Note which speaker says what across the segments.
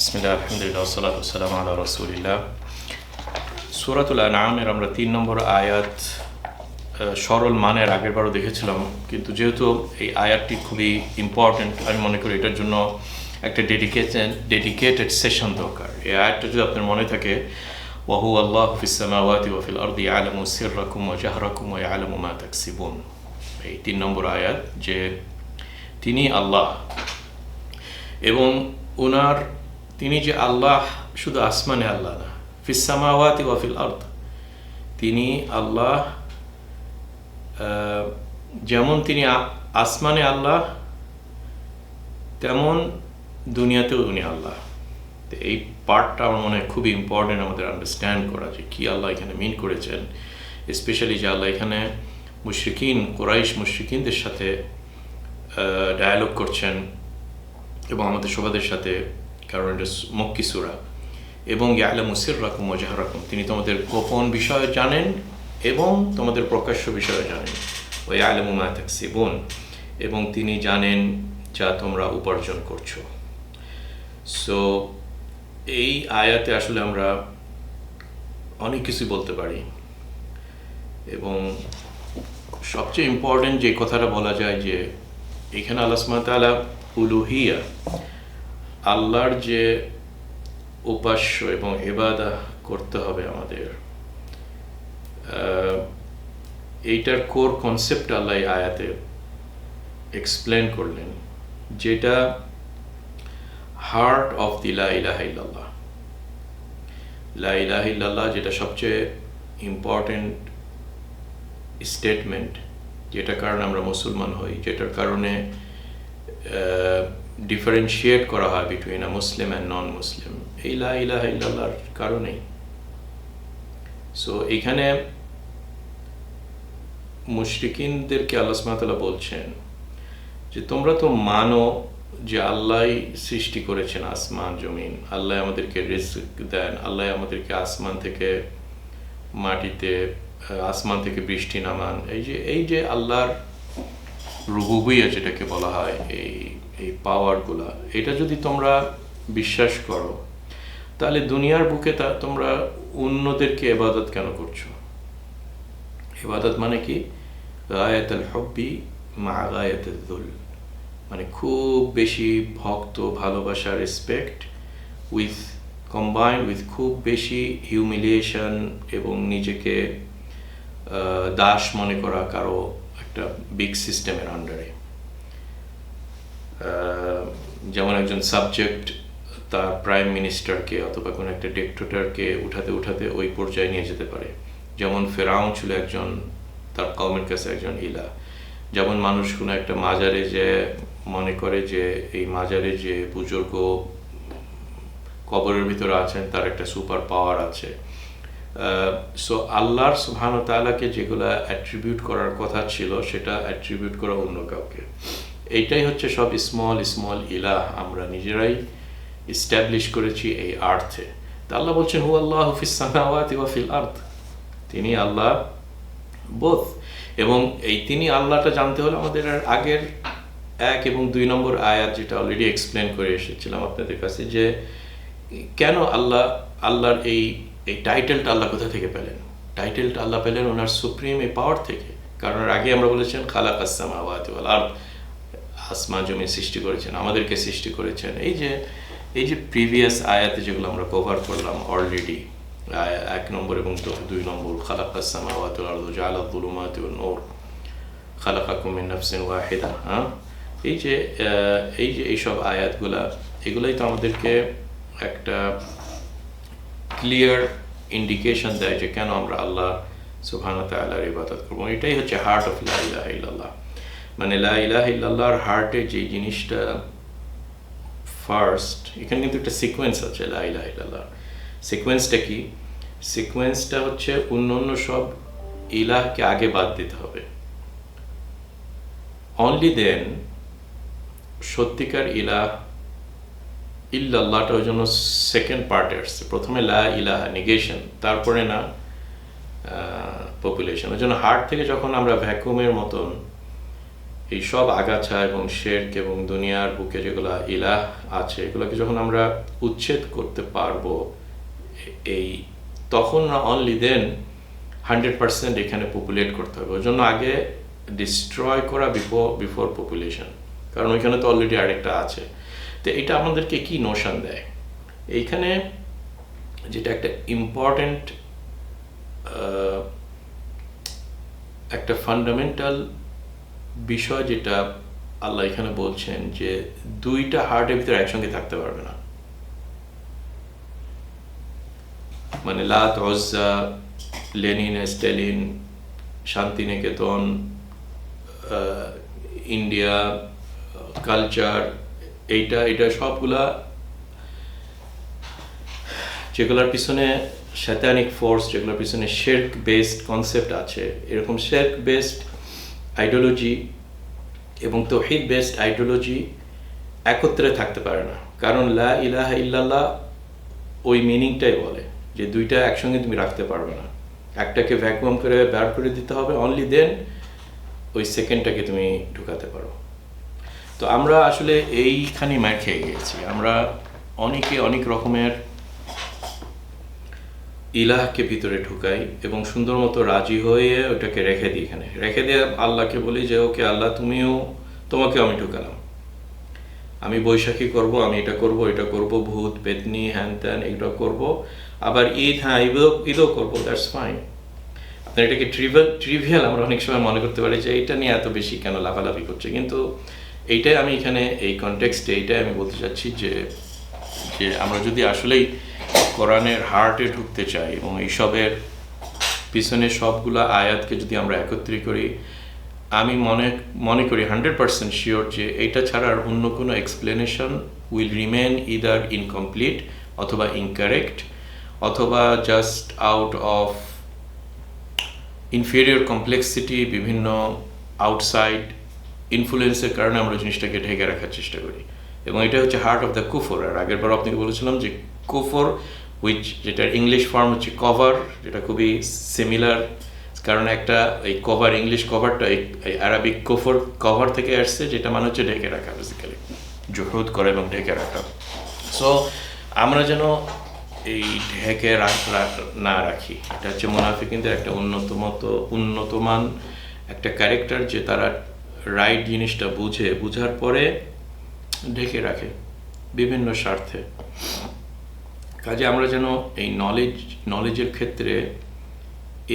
Speaker 1: বিসমিল্লাহ, আলহামদুলিল্লাহ, ওয়াসসালাতু ওয়াসসালামু আলা রাসূলিল্লাহ। সূরাতুল আনআমের আমরা 3 নম্বর আয়াত সরল মানের আগেরবারও দেখেছিলাম, কিন্তু যেহেতু এই আয়াতটি খুবই ইম্পর্ট্যান্ট, আমি মনে করি এটার জন্য একটা ডেডিকেটেড সেশন দরকার। এই আয়াতটা যদি আপনার মনে থাকে, ওয়াহু আল্লাহু ফিস সামাওয়াতি ওয়া ফিল আরদি ইয়ালামু সিররাকুম ওয়া জাহরাকুম ওয়া ইয়ালামু মা তাকসিবুন। এই 3 নম্বর আয়াত, যে তিনি আল্লাহ এবং তিনি যে আল্লাহ শুধু আসমানে আল্লাহ না, ফিস সামাওয়াতি ওয়া ফিল আরদ, তিনি আল্লাহ যেমন তিনি আসমানে আল্লাহ তেমন দুনিয়াতেও উনি আল্লাহ। তো এই পার্টটা আমার মনে হয় খুবই ইম্পর্টেন্ট আমাদের আন্ডারস্ট্যান্ড করা, যে কী আল্লাহ এখানে মিন করেছেন। স্পেশালি যে আল্লাহ এখানে কুরাইশ মুশরিকিনদের সাথে ডায়ালগ করছেন এবং আমাদের সবাদের সাথে, কারণ এটা মক্কি সূরা। এবং ইয়ালামু সিররাকুম ওয়া জাহরাকুম, তিনি তোমাদের গোপন বিষয় জানেন এবং তোমাদের প্রকাশ্য বিষয় জানেন। ওয়া ইয়ালামু মা তাকসিবুন, এবং তিনি জানেন যা তোমরা উপার্জন করছো। সো এই আয়াতে আসলে আমরা অনেক কিছু বলতে পারি, এবং সবচেয়ে ইম্পর্টেন্ট যে কথাটা বলা যায়, যে এখানে আল্লাহ সুবহানাহু ওয়া তাআলা উলুহিয়া, আল্লাহর যে উপাস্য এবং ইবাদত করতে হবে আমাদের, এইটার কোর কনসেপ্ট আল্লাহ এই আয়াতে এক্সপ্লেন করলেন, যেটা হার্ট অফ দি লা ইলাহা ইল্লাল্লাহ। লা ইলাহা ইল্লাল্লাহ যেটা সবচেয়ে ইম্পর্টেন্ট স্টেটমেন্ট, যেটার কারণে আমরা মুসলমান হই, যেটার কারণে ডিফারেন্সিয়েট করা হয় between a Muslim and non মুসলিম, এই লা ইলাহা ইল্লাল্লাহর কারণেই। সো এখানে মুশরিকিনদেরকে আল্লাহ সুবহানাহু ওয়া তাআলা বলছেন যে তোমরা তো মানো যে আল্লাহ সৃষ্টি করেছেন আসমান জমিন, আল্লাহ আমাদেরকে রিজক দেন, আল্লাহ আমাদেরকে আসমান থেকে মাটিতে, আসমান থেকে বৃষ্টি নামান। এই যে আল্লাহর রুবুবিয়্যাহ যেটাকে বলা হয়, এই পাওয়ারগুলা, এটা যদি তোমরা বিশ্বাস করো, তাহলে দুনিয়ার বুকে তোমরা অন্যদেরকে ইবাদত কেন করছো? ইবাদত মানে কি? গায়াতুল হুব্বি মা গায়াতুল যুল, মানে খুব বেশি ভক্ত, ভালোবাসা, রেসপেক্ট কম্বাইন্ড উইথ খুব বেশি হিউমিলিয়েশন এবং নিজেকে দাস মনে করা কারো একটা বিগ সিস্টেমের আন্ডারে। যেমন একজন সাবজেক্ট তার প্রাইম মিনিস্টারকে অথবা কোনো একটা ডিক্টেটরকে উঠাতে ওই পর্যায়ে নিয়ে যেতে পারে। যেমন ফেরাউন ছিল একজন, তার কওমের কাছে একজন ইলা। যেমন মানুষ কোনো একটা মাজারে যে মনে করে যে এই মাজারে যে বুজুর্গ কবরের ভিতরে আছেন, তার একটা সুপার পাওয়ার আছে। সো আল্লাহর সুবহানাহু ওয়া তাআলাকে যেগুলা অ্যাট্রিবিউট করার কথা ছিল, সেটা অ্যাট্রিবিউট করা অন্য কাউকে, এইটাই হচ্ছে সব স্মল ইলাহ আমরা নিজেরাই এস্টাবলিশ করেছি এই আর্থে। তা আল্লাহ বলছেন হু আল্লাহু ফিস সামাওয়াতি ওয়া ফিল আরদ, তিনি আল্লাহ বোথ। এবং এই তিনি আল্লাহটা জানতে হলে আমাদের আগের 1 এবং 2 নম্বর আয়াত, যেটা অলরেডি এক্সপ্লেন করে এসেছিলাম আপনাদের কাছে, যে কেন আল্লাহর এই টাইটেলটা আল্লাহ কোথা থেকে পেলেন? টাইটেলটা আল্লাহ পেলেন ওনার সুপ্রিম এই পাওয়ার থেকে। কারণ আগে আমরা বলেছেন খালাকাস সামাওয়াতি ওয়াল আরদ, আসমান জমি সৃষ্টি করেছেন, আমাদেরকে সৃষ্টি করেছেন। এই যে প্রিভিয়াস আয়াতে যেগুলো আমরা কভার করলাম অলরেডি, 1 নম্বর এবং 2 নম্বর, খালাকাস সামাওয়াতি ওয়াল আরদ জাআলা যুলুমাতি ওয়ান নূর খালাকাকুম মিন নাফসিন ওয়াহিদা। এইসব আয়াতগুলা, এগুলাই তো আমাদেরকে একটা ক্লিয়ার ইন্ডিকেশন দেয় যে কেন আমরা আল্লাহ সুবহানাহু ওয়া তাআলার ইবাদত করব। এটাই হচ্ছে হার্ট অফ লা ইলাহা ইল্লাল্লাহ। মানে লা ইলাহা ইল্লাল্লাহর হার্টে যে জিনিসটা ফার্স্ট, এখানে কিন্তু একটা সিকোয়েন্স আছে লা ইলাহা ইল্লাল্লাহ। সিকোয়েন্সটা কি? সিকোয়েন্সটা হচ্ছে অন্য সব ইলাহকে আগে বাদ দিতে হবে। অনলি দেন সত্যিকার ইলাহ ইল্লাল্লাহটা ওই জন্য সেকেন্ড পার্টে আসছে। প্রথমে লা ইলাহা নেগেশন, তারপরে না পপুলেশন। ওই জন্য হার্ট থেকে যখন আমরা ভ্যাকুমের মতন এই সব আগাছা এবং শিরক এবং দুনিয়ার বুকে যেগুলা ইলাহ আছে এগুলোকে যখন আমরা উচ্ছেদ করতে পারবো, এই তখন না অনলি দেন 100% এখানে পপুলেট করতে হবে। ওই জন্য আগে ডিস্ট্রয় করা বিফোর পপুলেশন, কারণ ওইখানে তো অলরেডি আরেকটা আছে। তো এটা আমাদেরকে কি নোশন দেয় এইখানে, যেটা একটা ইম্পর্টেন্ট একটা ফান্ডামেন্টাল বিষয় যেটা আল্লাহ এখানে বলছেন যে দুইটা হার্টের ভিতরে একসঙ্গে থাকতে পারবে না। মানে লাত, উজ্জা, Lenin, Stalin, Santiniketan, India culture, এইটা সবগুলা যেগুলোর পিছনে শয়তানিক ফোর্স, যেগুলোর পিছনে শিরক বেসড কনসেপ্ট আছে, এরকম শিরক বেসড আইডিওলজি এবং তাওহীদ বেসড আইডিওলজি একত্রে থাকতে পারে না। কারণ লা ইলাহা ইল্লাল্লাহ ওই মিনিংটাই বলে যে দুইটা একসঙ্গে তুমি রাখতে পারবে না, একটাকে ভ্যাকুয়াম করে বের করে দিতে হবে, অনলি দেন ওই সেকেন্ডটাকে তুমি ঢুকাতে পারো। তো আমরা আসলে এইখানে মার খেয়ে গিয়েছি। আমরা অনেকে অনেক রকমের ইলাহকে ভিতরে ঢুকাই এবং সুন্দর মতো রাজি হয়ে ওটাকে রেখে দিই, এখানে রেখে দিয়ে আল্লাহকে বলি যে ওকে আল্লাহ তোমাকেও আমি ঢুকালাম, আমি বৈশাখী করব, আমি এটা করব, ভূত পেতনি হ্যান ত্যান এগুলো করব, আবার ঈদ, হ্যাঁ ঈদও করবো, দ্যাটস ফাইন। আপনার এটাকে ট্রিভিয়াল আমরা অনেক সময় মনে করতে পারি যে এটা নিয়ে এত বেশি কেন লাফালাফি করছে, কিন্তু এইটাই আমি এখানে এই কনটেক্সটে এইটাই আমি বলতে চাচ্ছি যে আমরা যদি আসলেই কোরআনের হার্টে ঢুকতে চাই এবং এইসবের পিছনে সবগুলা আয়াতকে যদি আমরা একত্রিত করি, আমি মনে করি 100% শিওর যে এইটা ছাড়া আর অন্য কোনো explanation will remain either incomplete অথবা ইনকারেক্ট, অথবা just out of inferior complexity, বিভিন্ন আউটসাইড ইনফ্লুয়েন্সের কারণে আমরা জিনিসটাকে ঢেকে রাখার চেষ্টা করি। এবং এটা হচ্ছে হার্ট অফ দ্য কুফর। আর আগের বার আপনাকে বলেছিলাম যে কুফর যেটার ইংলিশ ফর্ম হচ্ছে কভার, যেটা খুবই সিমিলার, কারণ একটা এই কভার, ইংলিশ কভারটা এই আরবিক কভার থেকে আসছে, যেটা মানে হচ্ছে ঢেকে রাখা, বেসিক্যালি জুহুদ করা এবং ঢেকে রাখা। সো আমরা যেন এই ঢেকে না রাখি। এটা হচ্ছে মুনাফিকিনদের একটা উন্নতমান একটা ক্যারেক্টার, যে তারা রাইট জিনিসটা বুঝার পরে ঢেকে রাখে বিভিন্ন স্বার্থে। কাজে আমরা যেন এই নলেজের ক্ষেত্রে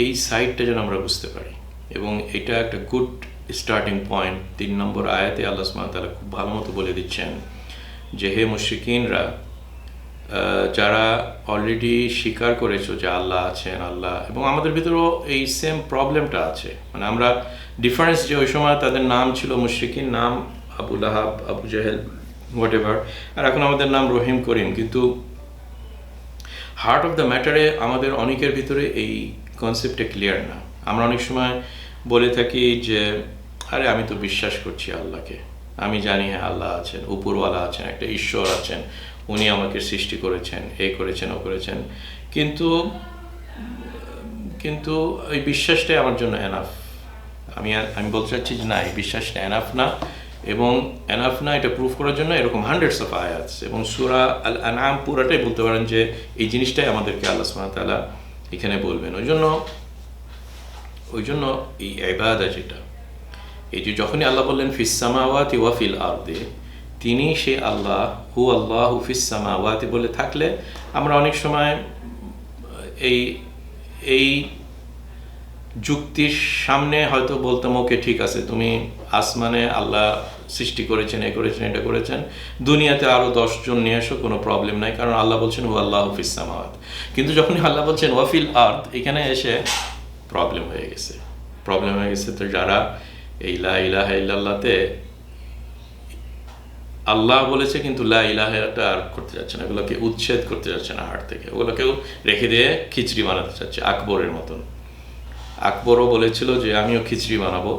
Speaker 1: এই সাইডটা যেন আমরা বুঝতে পারি, এবং এটা একটা গুড স্টার্টিং পয়েন্ট। 3 নম্বর আয়াতে আল্লাহ সুবহানাহু ওয়া তাআলা খুব ভালো মতো বলে দিচ্ছেন যে হে মুশরিকিনরা, যারা অলরেডি স্বীকার করেছো যে আল্লাহ আছেন, আল্লাহ, এবং আমাদের ভিতরেও এই সেম প্রবলেমটা আছে। মানে আমরা ডিফারেন্স যে ওই সময় তাদের নাম ছিল মুশরিকিন, নাম আবু লাহাব, আবু জাহেল, হোয়াট এভার, আর এখন আমাদের নাম রহিম, করিম, কিন্তু হার্ট অফ দ্য ম্যাটারে আমাদের অনেকের ভিতরে এই কনসেপ্টটা ক্লিয়ার না। আমরা অনেক সময় বলে থাকি যে আরে আমি তো বিশ্বাস করছি আল্লাহকে, আমি জানি হ্যাঁ আল্লাহ আছেন, উপরওয়ালা আছেন, একটা ঈশ্বর আছেন, উনি আমাকে সৃষ্টি করেছেন, এই করেছেন, ও করেছেন, কিন্তু এই বিশ্বাসটাই আমার জন্য এনাফ। আমি বলতে চাচ্ছি যে না, এই বিশ্বাসটা এনাফ না, এবং এনাফ না এটা প্রুফ করার জন্য এরকম হান্ড্রেডস অফ আয়াত এবং সূরা আল আনআম পুরাটাই বলতে পারেন যে এই জিনিসটাই আমাদেরকে আল্লাহ সুবহানাহু ওয়া তাআলা এখানে বলবেন। ওই জন্য এই ইবাদত যেটা, এই যে যখনই আল্লাহ বললেন ফিস সামাওয়াতি ওয়া ফিল আরদি, তিনি সে আল্লাহ, হু আল্লাহু ফিস সামাওয়াতি বলে থাকলে আমরা অনেক সময় এই যুক্তির সামনে হয়তো বলতাম ওকে ঠিক আছে, তুমি আসমানে আল্লাহ সৃষ্টি করেছেন, এ করেছেন, এটা করেছেন, দুনিয়াতে আরো 10 জন নিয়ে এসো, কোনো প্রবলেম নাই, কারণ আল্লাহ বলছেন হু আল্লাহু ফিস সামাওয়াত। কিন্তু যখনই আল্লাহ বলছেন ওয়া ফিল আরদ, এখানে এসে প্রবলেম হয়ে গেছে। তো যারা এই লা ইলাহা ইল্লাল্লাহতে আল্লাহ বলেছে কিন্তু লা ইলাহাটা আর করতে যাচ্ছে না, এগুলোকে উচ্ছেদ করতে যাচ্ছে না হার্ট থেকে, ওগুলোকেও রেখে দিয়ে খিচড়ি বানাতে চাচ্ছে আকবরের মতন। আকবরও বলেছিল যে আমিও খিচড়ি বানাবো,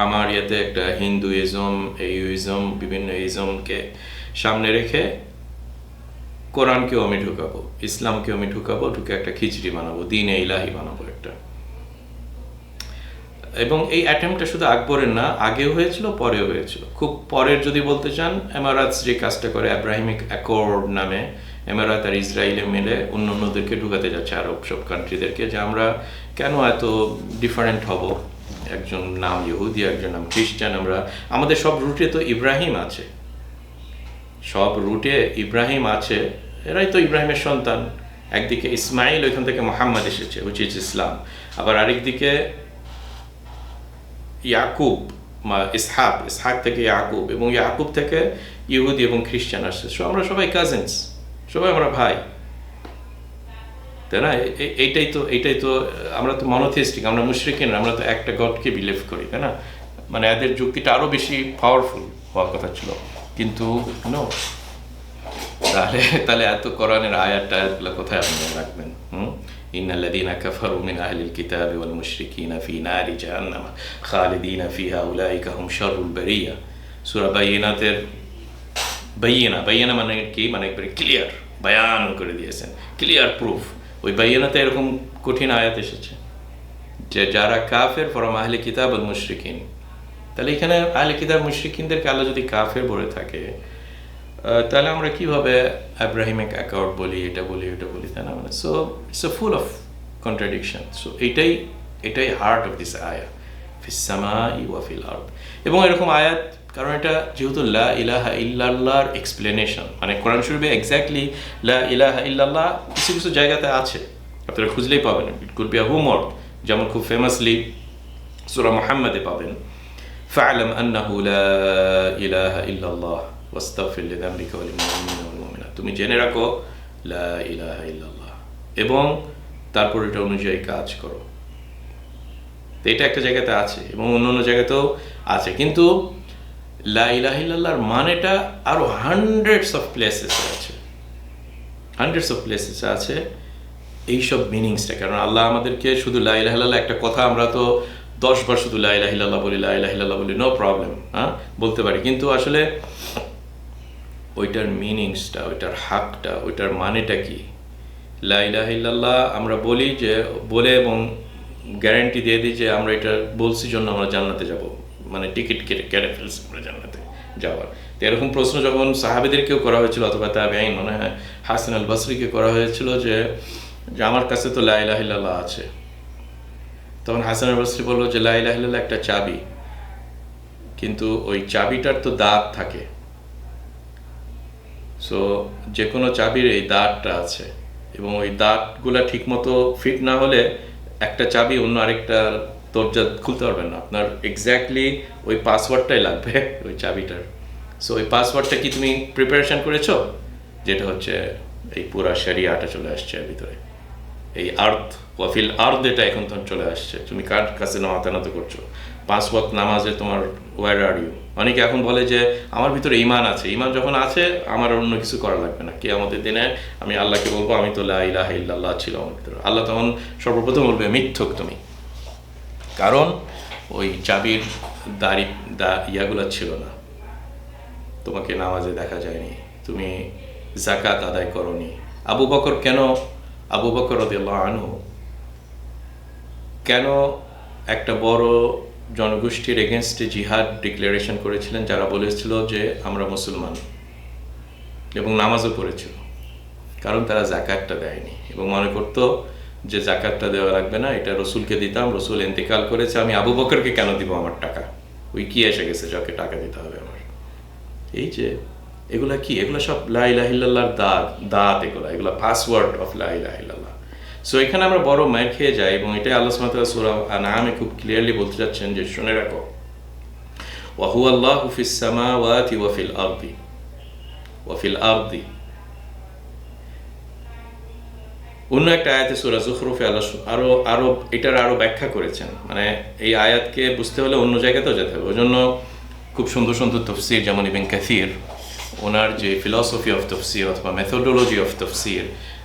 Speaker 1: আমার ইয়েতে একটা হিন্দুইজম, এইজম, বিভিন্ন ইজমকে সামনে রেখে কোরআনকেও আমি ঢুকাবো, ইসলামকেও আমি ঢুকে একটা খিচড়ি বানাবো, দ্বীনে ইলাহি বানাবো একটা। এবং এই অ্যাটেম্পটা শুধু আকবরের না, আগেও হয়েছিল, পরেও হয়েছিল। খুব পরের যদি বলতে চান, এমারাতস যে কাজটা করে আব্রাহিমিক অ্যাকর্ড নামে, এমারাত আর ইসরায়েলে মিলে অন্যদেরকে ঢুকাতে যাচ্ছে, আরব সব কান্ট্রিদেরকে, যে আমরা কেন এত ডিফারেন্ট হব, একজন নাম ইহুদি, একজন নাম খ্রিস্টান, আমাদের সব রুটে তো ইব্রাহিম আছে, সব রুটে ইব্রাহিম আছে, এরাই তো ইব্রাহিমের সন্তান। একদিকে ইসমাইল, ওইখান থেকে মোহাম্মদ এসেছে, হুইচ ইজ ইসলাম। আবার আরেকদিকে ইয়াকুব, ইসহাক থেকে ইয়াকুব, এবং ইয়াকুব থেকে ইহুদি এবং খ্রিস্টান আসছে। আমরা সবাই কাজিনস, সবাই আমরা ভাই, তাই না? এইটাই তো আমরা তো মনোথিস্টিক, আমরা মুশরিকিন, আমরা তো একটা গডকে বিলিভ করি, তাই না? মানে এদের যুক্তিটা আরো বেশি পাওয়ারফুল হওয়ার কথা ছিল, কিন্তু নো। তাহলে এত কোরআনের আয়াতগুলো কোথায় আপনি রাখবেন? ইন্নাল্লাযীনা কাফারু মিন আহলিল কিতাবি ওয়াল মুশরিকিনা ফি নারি জাহান্নাম খালিদিনা ফিহা উলাইকা হুম শাররুল বারিয়া। সূরা বাইয়িনাতের বাইয়িনা মানে কি? মানে একবারে ক্লিয়ার বায়ান করে দিয়েছেন, ক্লিয়ার প্রুফ। ওই বাইয়িনাতে এরকম কঠিন আয়াত এসেছে যে যারা কাফের ফরম আহলি কিতাব ওয়াল মুশরিকিন। তাহলে এখানে আহলি কিতাব মুশরিকিনদেরকে আল্লাহ যদি কাফের বলে থাকে, তাহলে আমরা কিভাবে আব্রাহিমিক অ্যাকর্ড বলি, এটা বলি, ওটা বলি, তাই না? মানে so it's A full of contradiction. So এটাই হার্ট অফ দিস আয়া, ফিস সামাই ওয়া ফিল আরদ। এবং এরকম আয়াত, কারণ এটা যেহেতু লা ইলাহা ইল্লাল্লাহর এক্সপ্লেনেশন, মানে কোরআন শরীফে এক্স্যাক্টলি লা ইলাহা ইল্লাল্লাহ কিছু কিছু জায়গাতে আছে, আপনারা খুঁজলেই পাবেন। It could be a homework, যেমন খুব ফেমাসলি সূরা মুহাম্মাদে পাবেন, ফা'লাম আন্নাহু লা ইলাহা ইল্লাল্লাহ ওয়াস্তাগফির লিযামবিকা ওয়ালিল মুমিনিনা ওয়াল মুমিনাত। তুমি জেনে রাখো লা ইলাহা ইল্লাল্লাহ, এবং তারপর এটা অনুযায়ী কাজ করো। এটা একটা জায়গাতে আছে, এবং অন্য জায়গাতেও আছে, কিন্তু লা ইলাহা ইল্লাল্লাহর মানেটা আরো হান্ড্রেডস অফ প্লেসেসে আছে এইসব মিনিংসটা। কারণ আল্লাহ আমাদেরকে শুধু লা ইলাহা ইল্লাল্লাহ একটা কথা, আমরা তো 10 বার শুধু লা ইলাহা ইল্লাল্লাহ বলি, নো প্রবলেম, বলতে পারি, কিন্তু আসলে ওইটার মিনিংসটা, ওইটার হাকটা, ওইটার মানেটা কি? লা ইলাহা ইল্লাল্লাহ আমরা বলি যে বলে, এবং গ্যারান্টি দিয়ে দিই যে আমরা এটা বলছি জন্য আমরা জান্নাতে যাব, মানে টিকিট কেটে ফেলছি আমরা জান্নাতে যাওয়ার। তো এরকম প্রশ্ন যখন সাহাবীদেরকেও করা হয়েছিল, অথবা তাবেঈন, মনে হয় হাসান আল বসরিকে করা হয়েছিল, যে আমার কাছে তো লা ইলাহা ইল্লাল্লাহ আছে। তখন হাসান আল বসরি বলল যে লা ইলাহা ইল্লাল্লাহ একটা চাবি, কিন্তু ওই চাবিটার তো দাঁত থাকে। সো যে কোনো চাবির এই দাঁতটা আছে, এবং ওই দাঁতগুলা ঠিক মতো ফিট না হলে একটা চাবি অন্য আরেকটা দরজা খুলতে পারবেন না। আপনার এক্স্যাক্টলি ওই পাসওয়ার্ডটাই লাগবে ওই চাবিটার। সো ওই পাসওয়ার্ডটা কি তুমি প্রিপারেশন করেছো? যেটা হচ্ছে এই পুরা শরিয়াটা চলে আসছে এর ভিতরে, এই আর্থ ওয়াফিল আর্থ, এটা এখন তখন চলে আসছে। তুমি কার কাছে নামাতানত করছো? 5 ওয়াক্ত নামাজে তোমার ওয়ার আর ইউ। অনেকে এখন বলে যে আমার ভিতরে ঈমান আছে, ঈমান যখন আছে আমার অন্য কিছু করা লাগবে না, কিয়ামতের দিনে আমি আল্লাহকে বলবো আমি তো লা ইলাহা ইল্লাল্লাহ ছিল আমার ভিতরে। আল্লাহ তখন সর্বপ্রথম বলবে মিথ্যক তুমি, কারণ ওই চাবির ইয়াগুলো ছিল না, তোমাকে নামাজে দেখা যায়নি, তুমি যাকাত আদায় করনি। আবু বকর রাদিয়াল্লাহু আনহু কেন একটা বড় জনগোষ্ঠীর এগেনস্টে জিহাদ ডিক্লারেশন করেছিলেন, যারা বলেছিল যে আমরা মুসলমান, এবং নামাজও পড়েছিল? কারণ তারা যাকাতটা দেয়নি, এবং মনে করতো যে যাকাতটা দেওয়া লাগবে না, এটা রসুলকে দিতাম, রসুল ইন্তেকাল করেছে, আমি আবু বকরকে কেন দিব আমার টাকা? ওই কি এসে গেছে যাকে টাকা দিতে হবে আমার? এই যে এগুলা কি, এগুলো সব লা ইলাহা ইল্লাল্লাহর দাঁত, এগুলা পাসওয়ার্ড অফ লা ইলাহা ইল্লাল্লাহ। সো এখানে আমরা বড় মার খেয়ে যাই, এবং এটাই আল্লাহ সুবহানাহু ওয়া তাআলা সূরা আনআমে খুব ক্লিয়ারলি বলতে যাচ্ছেন যে শুনে রাখো, ওয়া হুয়া আল্লাহু ফিস সামাওয়াতি ওয়া ফিল আরদি। অন্য একটা আয়াতে সূরা যুখরুফে আল্লাহ আরো এটার আরো ব্যাখ্যা করেছেন। মানে এই আয়াতকে বুঝতে হলে অন্য জায়গাতেও যেতে হবে। ওই জন্য খুব সুন্দর সুন্দর তাফসীর, যেমন ইবনে কাসির, ওনার যে ফিলসফি অফ তাফসীর অথবা মেথোডোলজি অফ তাফসীর,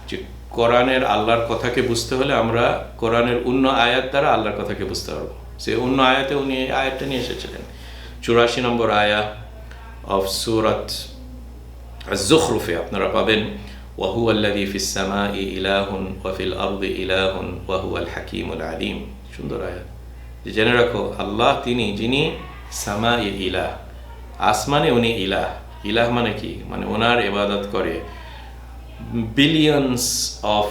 Speaker 1: যে কোরআনের আল্লাহর কথাকে বুঝতে হলে আমরা কোরআনের অন্য আয়াত দ্বারা আল্লাহর কথাকে বুঝতে পারবো। সে অন্য আয়াতে উনি এই আয়াতটা নিয়ে এসেছিলেন। 84 নম্বর আয়া অফ সূরাত আয-যুখরুফে আপনারা পাবেন, ওয়া হুয়াল্লাযী ফিস সামাই ইলাহুন ওয়া ফিল আরদি ইলাহুন ওয়া হুয়াল হাকীমুল আলীম। সুন্দর আয়াত। যে জেনে রাখো আল্লাহ তিনি যিনি সামা ইলাহ, আসমানে উনি ইলাহ। ইলাহ মানে কি? মানে ওনার ইবাদত করে বিলিয়নস অফ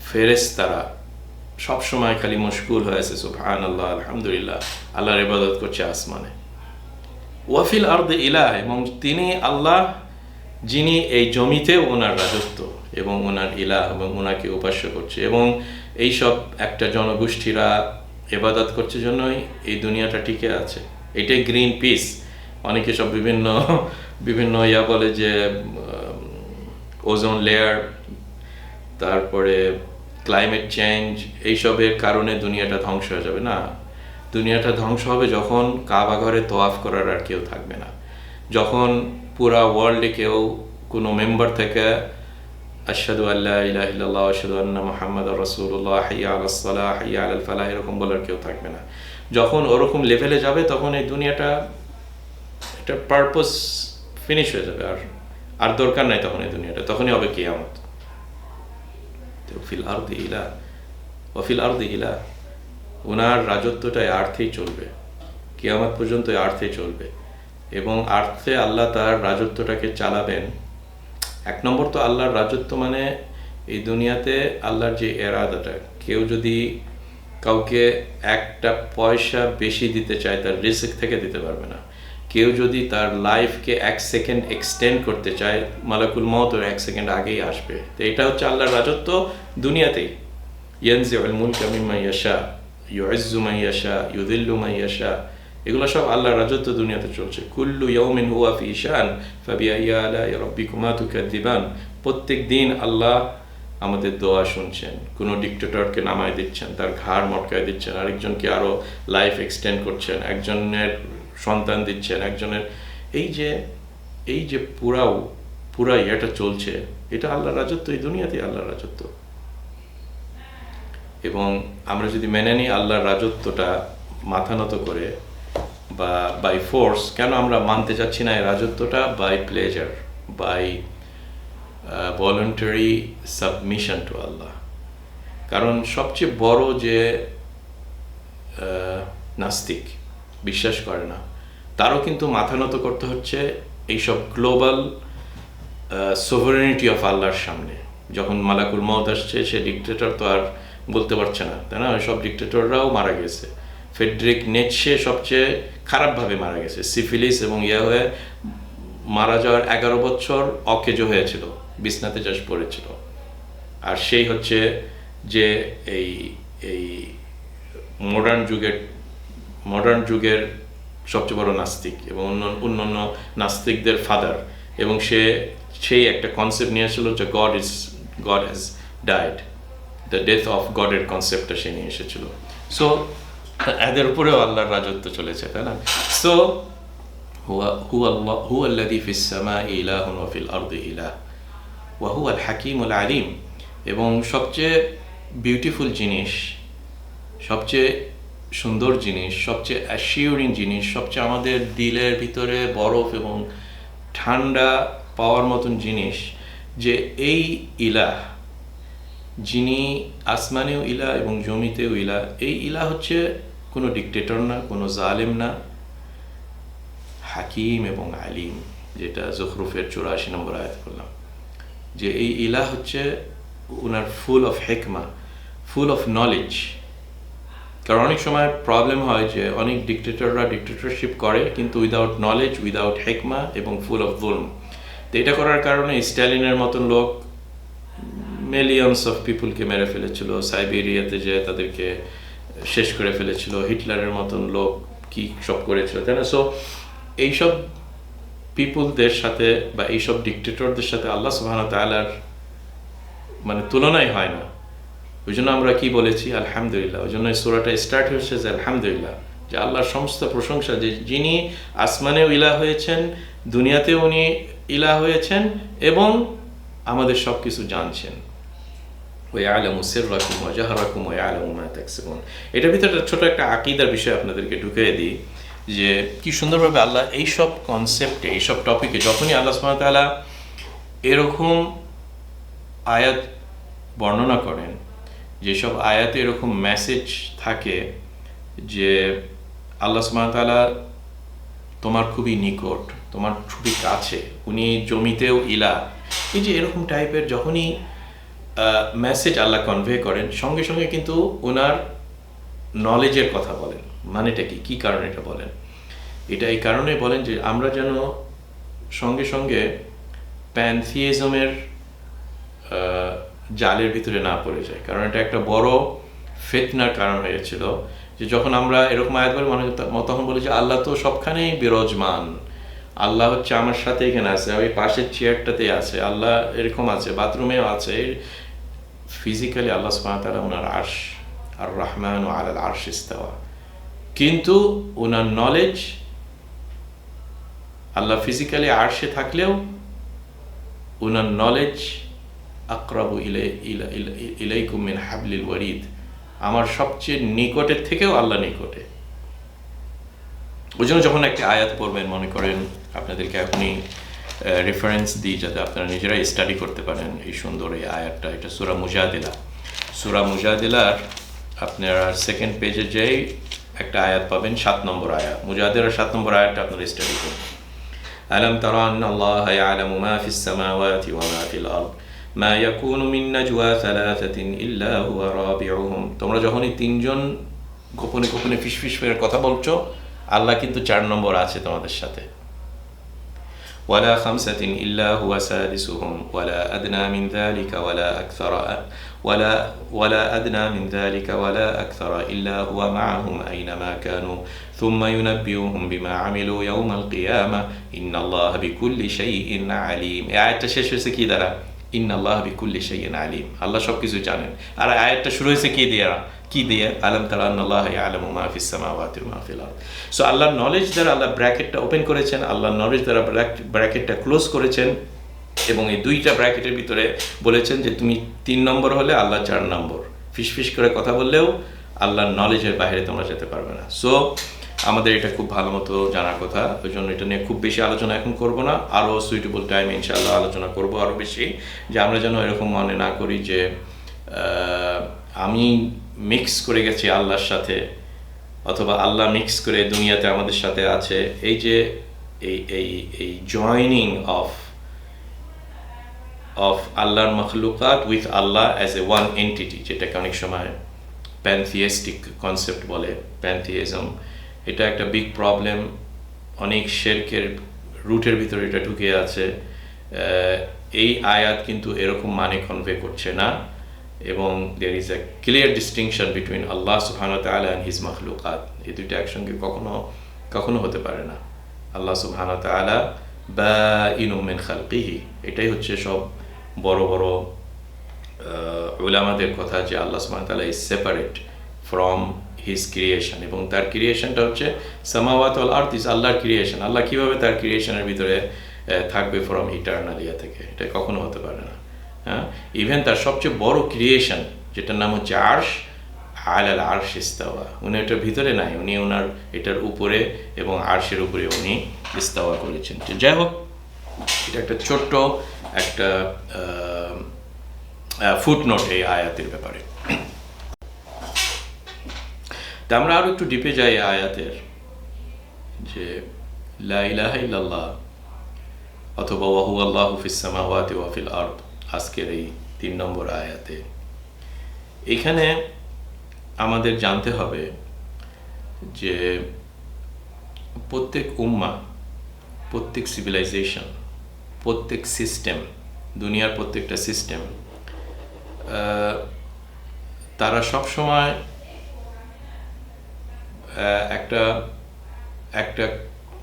Speaker 1: ফেরেশতারা, সবসময় খালি মশগুল হয়েছে সুবহানাল্লাহ আলহামদুলিল্লাহ, আল্লাহর ইবাদত করছে আসমানে। ওয়াফিল আরদে ইলাহ, এবং তিনি আল্লাহ যিনি এই জমিতেও ওনার রাজত্ব এবং ওনার ইলাহ, এবং ওনাকে উপাস্য করছে, এবং এইসব একটা জনগোষ্ঠীরা ইবাদত করছে জন্যই এই দুনিয়াটা টিকে আছে। এটাই গ্রিন পিস। অনেকে সব বিভিন্ন বলে যে ওজোন লেয়ার, তারপরে ক্লাইমেট চেঞ্জ, এইসবের কারণে দুনিয়াটা ধ্বংস হয়ে যাবে। না, দুনিয়াটা ধ্বংস হবে যখন কাবা ঘরে তোয়াফ করার আর কেউ থাকবে না, যখন পুরা ওয়ার্ল্ডে কেউ কোনো মেম্বার থেকে আশহাদু আল্লা ইলাহা ইল্লাল্লাহ আশহাদু আন্না মুহাম্মাদুর রাসূলুল্লাহ হাইয়া আলাস সালাহ হাইয়া আলাল ফালাহ এরকম বলার কেউ থাকবে না। যখন ওরকম লেভেলে যাবে তখন এই দুনিয়াটা একটা পারপাস ফিনিশ হয়ে যাবে, আর দরকার নাই তখন এই দুনিয়াটা, তখনই হবে কিয়ামত। ফিল আরদি ইলাহ ওয়াফিল আরদি ইলাহ, ওনার রাজত্বটাই আর্থেই চলবে, কিয়ামত পর্যন্ত আর্থেই চলবে, এবং আর্থে আল্লাহ তার রাজত্বটাকে চালাবেন। এক নম্বর তো আল্লাহর রাজত্ব মানে এই দুনিয়াতে আল্লাহর যে এরাদাটা, কেউ যদি কাউকে একটা পয়সা বেশি দিতে চায় তার রিস্ক থেকে দিতে পারবে না। কেউ যদি তার লাইফকে 1 সেকেন্ড এক্সটেন্ড করতে চায়, মালাকুল মউত ওর 1 সেকেন্ড আগেই আসবে। তো এটা হচ্ছে আল্লাহর রাজত্ব দুনিয়াতেই। ইয়ানজিউল মুলকা মিম্মান ইয়াশা ইউইজ্জু মান ইয়াশা ইউযিল্লু মান ইয়াশা, এগুলো সব আল্লাহর রাজত্ব দুনিয়াতে চলছে। কুল্লু ইয়াউমিন হুয়া ফি শান ফাবিআইয়ি আলাই রাব্বিকুমা তুকাযযিবান। প্রত্যেক দিন আল্লাহ আমাদের দোয়া শুনছেন, কোনো ডিক্টেটরকে নামায় দিচ্ছেন, তার ঘাড় মটকায় দিচ্ছেন, আরেকজনকে আরো লাইফ এক্সটেন্ড করছেন, একজনের সন্তান দিচ্ছেন, একজনের এই যে পুরা ইয়েটা চলছে, এটা আল্লাহর রাজত্ব, এই দুনিয়াতে আল্লাহর রাজত্ব। এবং আমরা যদি মেনে নিই আল্লাহর রাজত্বটা মাথা নত করে বা বাই ফোর্স, কেন আমরা মানতে চাচ্ছি না এই রাজত্বটা? By pleasure, by voluntary submission to আল্লাহ। কারণ সবচেয়ে বড় যে নাস্তিক, বিশ্বাস করে না, তারও কিন্তু মাথা নত করতে হচ্ছে এইসব গ্লোবাল সোভারেনিটি অফ আল্লাহর সামনে। যখন মালাকুল মউত আসছে, সে ডিক্টেটর তো আর বলতে পারছে না, তাই না? সব ডিক্টেটররাও মারা গেছে। ফ্রেডরিক নিটশে সবচেয়ে খারাপভাবে মারা গেছে, সিফিলিস এবং হয়ে মারা যাওয়ার 11 বছর অকেজো হয়েছিল, বিছনাতে জাস্ট পড়েছিল। আর সেই হচ্ছে যে এই মডার্ন যুগের সবচেয়ে বড় নাস্তিক এবং অন্যান্য নাস্তিকদের ফাদার, এবং সেই একটা কনসেপ্ট নিয়ে এসেছিল যে God has died, the death of গডের কনসেপ্টটা সে নিয়ে এসেছিল। সো এদের উপরেও আল্লাহর রাজত্ব চলেছে, তাই না? সো হুয়া আল্লাযী ফিস সামাই ইলাহুন ওয়া ফিল আরদি ইলাহ ওয়া হুয়াল হাকীমুল আলীম। এবং সবচেয়ে বিউটিফুল জিনিস, সবচেয়ে সুন্দর জিনিস, সবচেয়ে অ্যাসিউরিং জিনিস, সবচেয়ে আমাদের দিলের ভিতরে বরফ এবং ঠান্ডা পাওয়ার মতন জিনিস, যে এই ইলাহ যিনি আসমানেও ইলাহ এবং জমিতেও ইলাহ, এই ইলাহ হচ্ছে কোনো ডিক্টেটর না, কোনো জালেম না, হাকিম এবং আলিম, যেটা জুখরুফের 84 নম্বর আয়াত বললাম, যে এই ইলাহ হচ্ছে ওনার ফুল অফ হিকমা, ফুল অফ নলেজ। কারণ অনেক সময় প্রবলেম হয় যে অনেক ডিক্টেটররা ডিক্টেটরশিপ করে কিন্তু উইদাউট নলেজ, উইদাউট হিকমা এবং ফুল অফ জুলম। তো এটা করার কারণে স্ট্যালিনের মতন লোক মিলিয়নস অফ পিপুলকে মেরে ফেলেছিল, সাইবেরিয়াতে যে তাদেরকে শেষ করে ফেলেছিল, হিটলারের মতন লোক কি সব করেছিল, তাই না? সো এইসব পিপুলদের সাথে বা এইসব ডিক্টেটরদের সাথে আল্লাহ সুবহানাহু ওয়া তাআলার মানে তুলনাই হয় না। ওই জন্য আমরা কি বলেছি? আলহামদুলিল্লাহ। ওই জন্য সূরাটা স্টার্ট হয়েছে যে আলহামদুলিল্লাহ, যে আল্লাহর সমস্ত প্রশংসা, যে যিনি আসমানেও ইলাহ হয়েছেন, দুনিয়াতেও উনি ইলাহ হয়েছেন এবং আমাদের সব কিছু জানছেন। ওয়া'য়ালামু সিররাকুম ওয়া জাহরাকুম ওয়া ইয়ালামু মা তাকসিবুন। এটার ভিতরে ছোট একটা আকীদার বিষয় আপনাদেরকে ঢুকিয়ে দিই, যে কি সুন্দরভাবে আল্লাহ এইসব কনসেপ্টে, এইসব টপিকে, যখনই আল্লাহ সুবহানাহু ওয়া তাআলা এরকম আয়াত বর্ণনা করেন, যেসব আয়াতে এরকম মেসেজ থাকে, যে আল্লাহ সুবহানাহু ওয়া তাআলা তোমার খুবই নিকট, তোমার খুবই কাছে, উনি জমিতেও ইলা, এই যে এরকম টাইপের যখনই মেসেজ আল্লাহ কনভে করেন, সঙ্গে সঙ্গে কিন্তু ওনার নলেজের কথা বলেন। মানেটা কি, কী কারণে এটা বলেন? এটা এই কারণে বলেন যে আমরা যেন সঙ্গে সঙ্গে প্যানথিয়েজমের জালের ভিতরে না পড়ে যাই। কারণ এটা একটা বড় ফিতনার কারণ হয়েছিল, যে যখন আমরা এরকম আয়াত বলি তখন বলি যে আল্লাহ তো সবখানেই বিরাজমান, আল্লাহ হচ্ছে আমার সাথে এখানে আছে, ওই পাশের চেয়ারটাতে আছে, আল্লাহ এরকম আছে, বাথরুমেও আছে। ফিজিক্যালি আল্লাহ সুবহানাহু ওয়া তাআলা ওনার আরশ, আর রহমানু আলাল আরশ ইস্তাওয়া, কিন্তু ওনার নলেজ, আল্লাহ ফিজিক্যালি আরশে থাকলেও ওনার নলেজ আকরাবু ইলাইকুম মিন হাবলিল ওয়ারিদ, আমার সবচেয়ে নিকটের থেকেও আল্লাহ নিকটে। ওই জন্য যখন একটা আয়াত পড়বেন, মনে করেন আপনাদেরকে এখনই রেফারেন্স দিই যাতে আপনারা নিজেরাই স্টাডি করতে পারেন এই সুন্দর এই আয়াতটা। এটা সূরা মুজাদিলা। সূরা মুজাদিলার আপনারা সেকেন্ড পেজে যেই একটা আয়াত পাবেন, 7 নম্বর আয়াত। মুজাদিলার 7 নম্বর আয়াতটা আপনারা স্টাডি করুন। আলাম তারা আন্নাল্লাহা ইয়ালামু মা ফিস সামাওয়াতি ওয়া মা ফিল আরদ মা ইয়াকুনু মিন নাজওয়া সালাসাতিন ইল্লা হুয়া রাবিউহুম। তোমরা যখনই তিনজন গোপনে গোপনে ফিসফিস করে কথা বলছো, আল্লাহ কিন্তু 4 নম্বর আছে তোমাদের সাথে। ওয়ালা খামসাতিন ইল্লা হুয়া সাদিসুহুম ওয়ালা আদনা মিন যালিকা ওয়ালা আকসারা ওয়ালা আদনা মিন যালিকা ওয়ালা আকসারা ইল্লা হুয়া মাআহুম আইনামা কানু থুম্মা ইউনাব্বিউহুম বিমা আমিলু ইয়াওমাল কিয়ামা ইন্নাল্লাহা বিকুল্লি শাইইন আলিম। এই আয়াতটা শেষ হয়েছে কি দ্বারা? ইন্নাল্লাহা বিকুল্লি শাইইন আলিম। আল্লাহ সবকিছু জানেন। আর আয়াতটা শুরু হয়েছে কি দিয়ে? আলাম তারা আন্নাল্লাহা ইয়ালামু মা ফিস সামাওয়াতি ওয়া মা ফিল আরদ। সো আল্লাহর নলেজ দ্বারা আল্লাহ ব্র্যাকেটটা ওপেন করেছেন, আল্লাহর নলেজ দ্বারা ব্র্যাকেটটা ক্লোজ করেছেন, এবং এই দুইটা ব্র্যাকেটের ভিতরে বলেছেন যে তুমি 3 নম্বর হলে আল্লাহ 4 নম্বর। ফিসফিস করে কথা বললেও আল্লাহর নলেজের বাইরে তোমরা যেতে পারবে না। সো আমাদের এটা খুব ভালো মতো জানার কথা, ওই জন্য এটা নিয়ে খুব বেশি আলোচনা এখন করব না। আরও সুইটেবল টাইমে ইনশাআল্লাহ আলোচনা করব আরও বেশি, যে আমরা যেন এরকম মনে না করি যে আমি মিক্স করে গেছি আল্লাহর সাথে, অথবা আল্লাহ মিক্স করে দুনিয়াতে আমাদের সাথে আছে। এই যে এই জয়নিং অফ আল্লাহর মখলুকাত উইথ আল্লাহ অ্যাজ এ ওয়ান এন্টিটি, যেটাকে অনেক সময় প্যানথিয়েস্টিক কনসেপ্ট বলে, প্যানথিয়েজম, এটা একটা বিগ প্রবলেম। অনেক শিরকের রুটের ভিতরে এটা ঢুকে আছে। এই আয়াত কিন্তু এরকম মানে কনভে করছে না, এবং there is a clear distinction between Allah subhanahu wa ta'ala and his makhluqat. এই দুইটা একসঙ্গে কখনো হতে পারে না। আল্লাহ subhanahu wa ta'ala বাইনুম মিন খালকিহি, এটাই হচ্ছে সব বড় বড় উলামাদের কথা, যে আল্লাহ subhanahu wa ta'ala is separate from his creation, এবং তার ক্রিয়েশনটা হচ্ছে সামাওয়াত ওয়াল আরদ ইজ আল্লাহর ক্রিয়েশন। আল্লাহ কিভাবে তার ক্রিয়েশনের ভিতরে থাকবে ফ্রম ইটারনাল ইয়া থেকে? এটা কখনো হতে পারে না। হ্যাঁ, ইভেন তার সবচেয়ে বড় ক্রিয়েশন যেটার নাম হচ্ছে আরশ, আলাল আরশ ইস্তাওয়া, উনি এটার ভিতরে নাই, উনি ওনার এটার উপরে এবং আরশের উপরে উনি ইস্তাওয়া করেছেন। যাই হোক, এটা একটা ছোট্ট একটা ফুটনোট এই আয়াতের ব্যাপারে। তা আমরা আরও একটু ডিপে যাই আয়াতের, যে লা ইলাহা ইল্লাল্লাহ অথবা ওয়া হুয়া আল্লাহু ফিস সামাওয়াতি ওয়া ফিল আরদ, আজকের এই 3 নম্বর আয়াতে এখানে আমাদের জানতে হবে যে প্রত্যেক উম্মা, প্রত্যেক সিভিলাইজেশন, প্রত্যেক সিস্টেম, দুনিয়ার প্রত্যেকটা সিস্টেম, তারা সবসময় একটা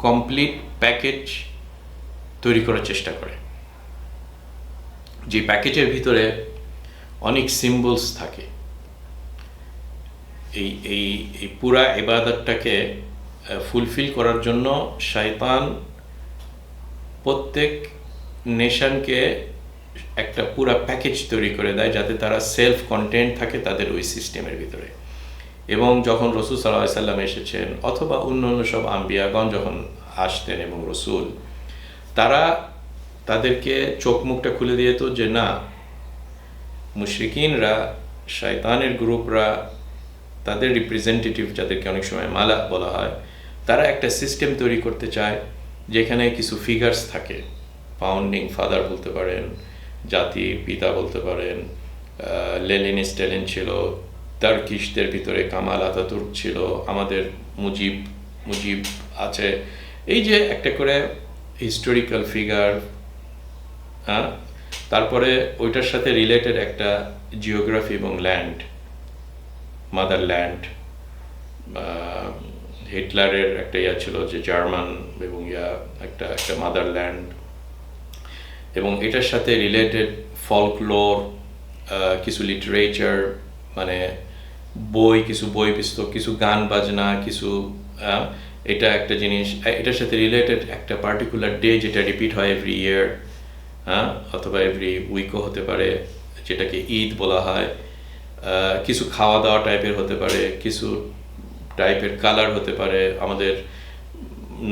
Speaker 1: কমপ্লিট প্যাকেজ তৈরি করার চেষ্টা করে, যে প্যাকেজের ভিতরে অনেক সিম্বলস থাকে। এই পুরা ইবাদতটাকে ফুলফিল করার জন্য শয়তান প্রত্যেক নেশনকে একটা পুরা প্যাকেজ তৈরি করে দেয়, যাতে তারা সেলফ কন্টেন্ট থাকে তাদের ওই সিস্টেমের ভিতরে। এবং যখন রসুল সাল্লাল্লাহু আলাইহি সাল্লাম এসেছেন, অথবা অন্যান্য সব আম্বিয়াগণ যখন আসতেন এবং রসুল, তারা তাদেরকে চোখ মুখটা খুলে দিয়ে তো, যে না, মুশরিকিনরা, শয়তানের গ্রুপরা তাদের রিপ্রেজেন্টেটিভ, যাদেরকে অনেক সময় মালা বলা হয়, তারা একটা সিস্টেম তৈরি করতে চায় যেখানে কিছু ফিগার্স থাকে। ফাউন্ডিং ফাদার বলতে পারেন, জাতির পিতা বলতে পারেন, লেনিন স্ট্যালিন ছিল, টার্কিশদের ভিতরে কামাল আতাতুর্ক ছিল, আমাদের মুজিব আছে। এই যে একটা করে হিস্টোরিক্যাল ফিগার, হ্যাঁ, তারপরে ওইটার সাথে রিলেটেড একটা জিওগ্রাফি এবং ল্যান্ড, মাদারল্যান্ড। হিটলারের একটা ইয়া ছিল যে জার্মান এবং একটা মাদারল্যান্ড, এবং এটার সাথে রিলেটেড ফলকলোর, কিছু লিটারেচার, মানে কিছু বই পুস্তক, কিছু গান বাজনা, কিছু এটা একটা জিনিস, এটার সাথে রিলেটেড একটা পার্টিকুলার ডে যেটা রিপিট হয় এভরি ইয়ার, অথবা এভরি উইকও হতে পারে, যেটাকে ঈদ বলা হয়। কিছু খাওয়া দাওয়া টাইপের হতে পারে, কিছু টাইপের কালার হতে পারে, আমাদের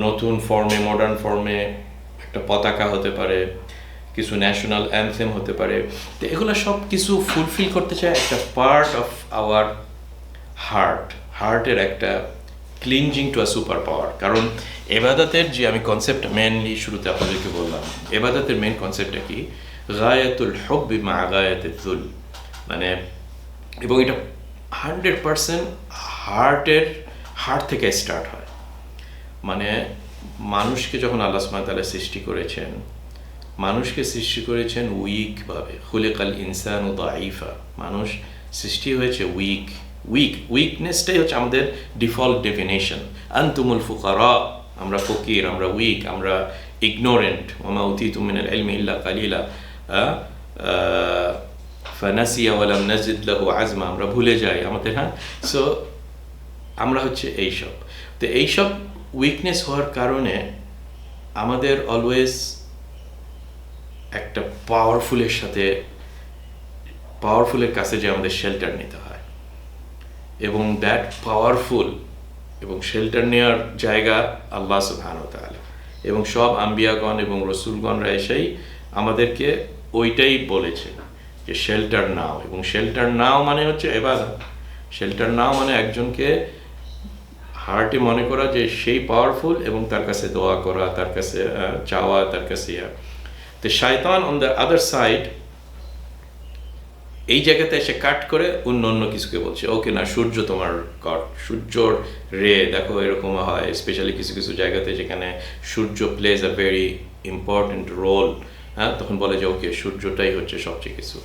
Speaker 1: নতুন ফর্মে, মডার্ন ফর্মে একটা পতাকা হতে পারে, কিছু ন্যাশনাল অ্যানথেম হতে পারে। তো এগুলো সব কিছু ফুলফিল করতে চায় একটা পার্ট অফ আওয়ার হার্টের একটা cleansing to a super power. কারণ এবাদতের যে আমি কনসেপ্ট মেনলি শুরুতে আপনাদেরকে বললাম, এবাদতের মেন কনসেপ্টটা কি? গায়াতুল হুব্বি মা গায়াতুল যুল, মানে, এবং এটা 100% হার্ট থেকে স্টার্ট হয়। মানে মানুষকে যখন আল্লাহ সুবহানাহু ওয়া তাআলা সৃষ্টি করেছেন, মানুষকে সৃষ্টি করেছেন উইকভাবে। খুলিকাল ইনসানু দাঈফা, মানুষ সৃষ্টি হয়েছে উইকনেসটাই হচ্ছে আমাদের ডিফল্ট ডেফিনেশন। আনতুমুল ফুকারা, আমরা ফকির, আমরা উইক, আমরা ইগনোরেন্ট। ওমা উতিতু মিনাল ইলমি ইল্লা কালিলা, ফানাসিয়া ওয়ালাম নাজিদ লাহু আজমা, আমরা ভুলে যাই আমাদের। সো আমরা হচ্ছে এইসব। তো এইসব উইকনেস হওয়ার কারণে আমাদের অলওয়েজ একটা পাওয়ারফুলের কাছে যে আমাদের শেল্টার নিতে হয়, এবং দ্যাট পাওয়ারফুল এবং শেল্টার নেওয়ার জায়গা আল্লাহ সুবহানাহু ওয়া তাআলা, এবং সব আম্বিয়াগণ এবং রসুলগণরা এসেই আমাদেরকে ওইটাই বলেছে যে শেল্টার নাও। এবং শেল্টার নাও মানে হচ্ছে ইবাদত। শেল্টার নাও মানে একজনকে হার্টে মনে করা যে সেই পাওয়ারফুল, এবং তার কাছে দোয়া করা, তার কাছে চাওয়া, তার কাছে তো শয়তান অন দ্য আদার সাইড এই জায়গাতে এসে কাট করে অন্য কিছুকে বলছে, ওকে না, সূর্য তোমার গড, সূর্যর রে দেখো এরকম হয়, স্পেশালি কিছু কিছু জায়গাতে যেখানে সূর্য plays a very important role, তখন বলে যে ওকে সূর্যটাই হচ্ছে সবচেয়ে কিছু।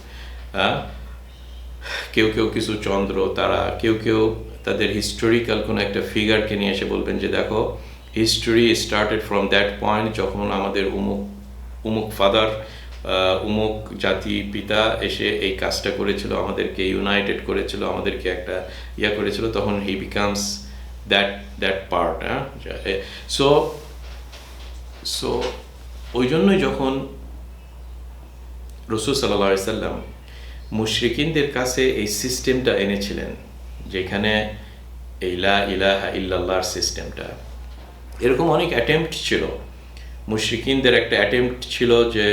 Speaker 1: কেউ কিছু চন্দ্র তারা, কেউ তাদের হিস্টোরিক্যাল কোনো একটা ফিগারকে নিয়ে এসে বলবেন যে দেখো, history started from that point, যখন আমাদের উমুক ফাদার, উমুক জাতি পিতা এসে এই কাজটা করেছিল, আমাদেরকে ইউনাইটেড করেছিল, আমাদেরকে একটা করেছিল, তখন হি বিকামস দ্যাট পার্ট। সো ওই জন্যই যখন রাসূল সাল্লাল্লাহু আলাইহি সাল্লাম মুশরিকিনদের কাছে এই সিস্টেমটা এনেছিলেন, যেখানে এই লা ইলাহা ইল্লাল্লাহর সিস্টেমটা, এরকম অনেক অ্যাটেম্পট ছিল। মুশরিকিনদের একটা অ্যাটেম্পট ছিল যে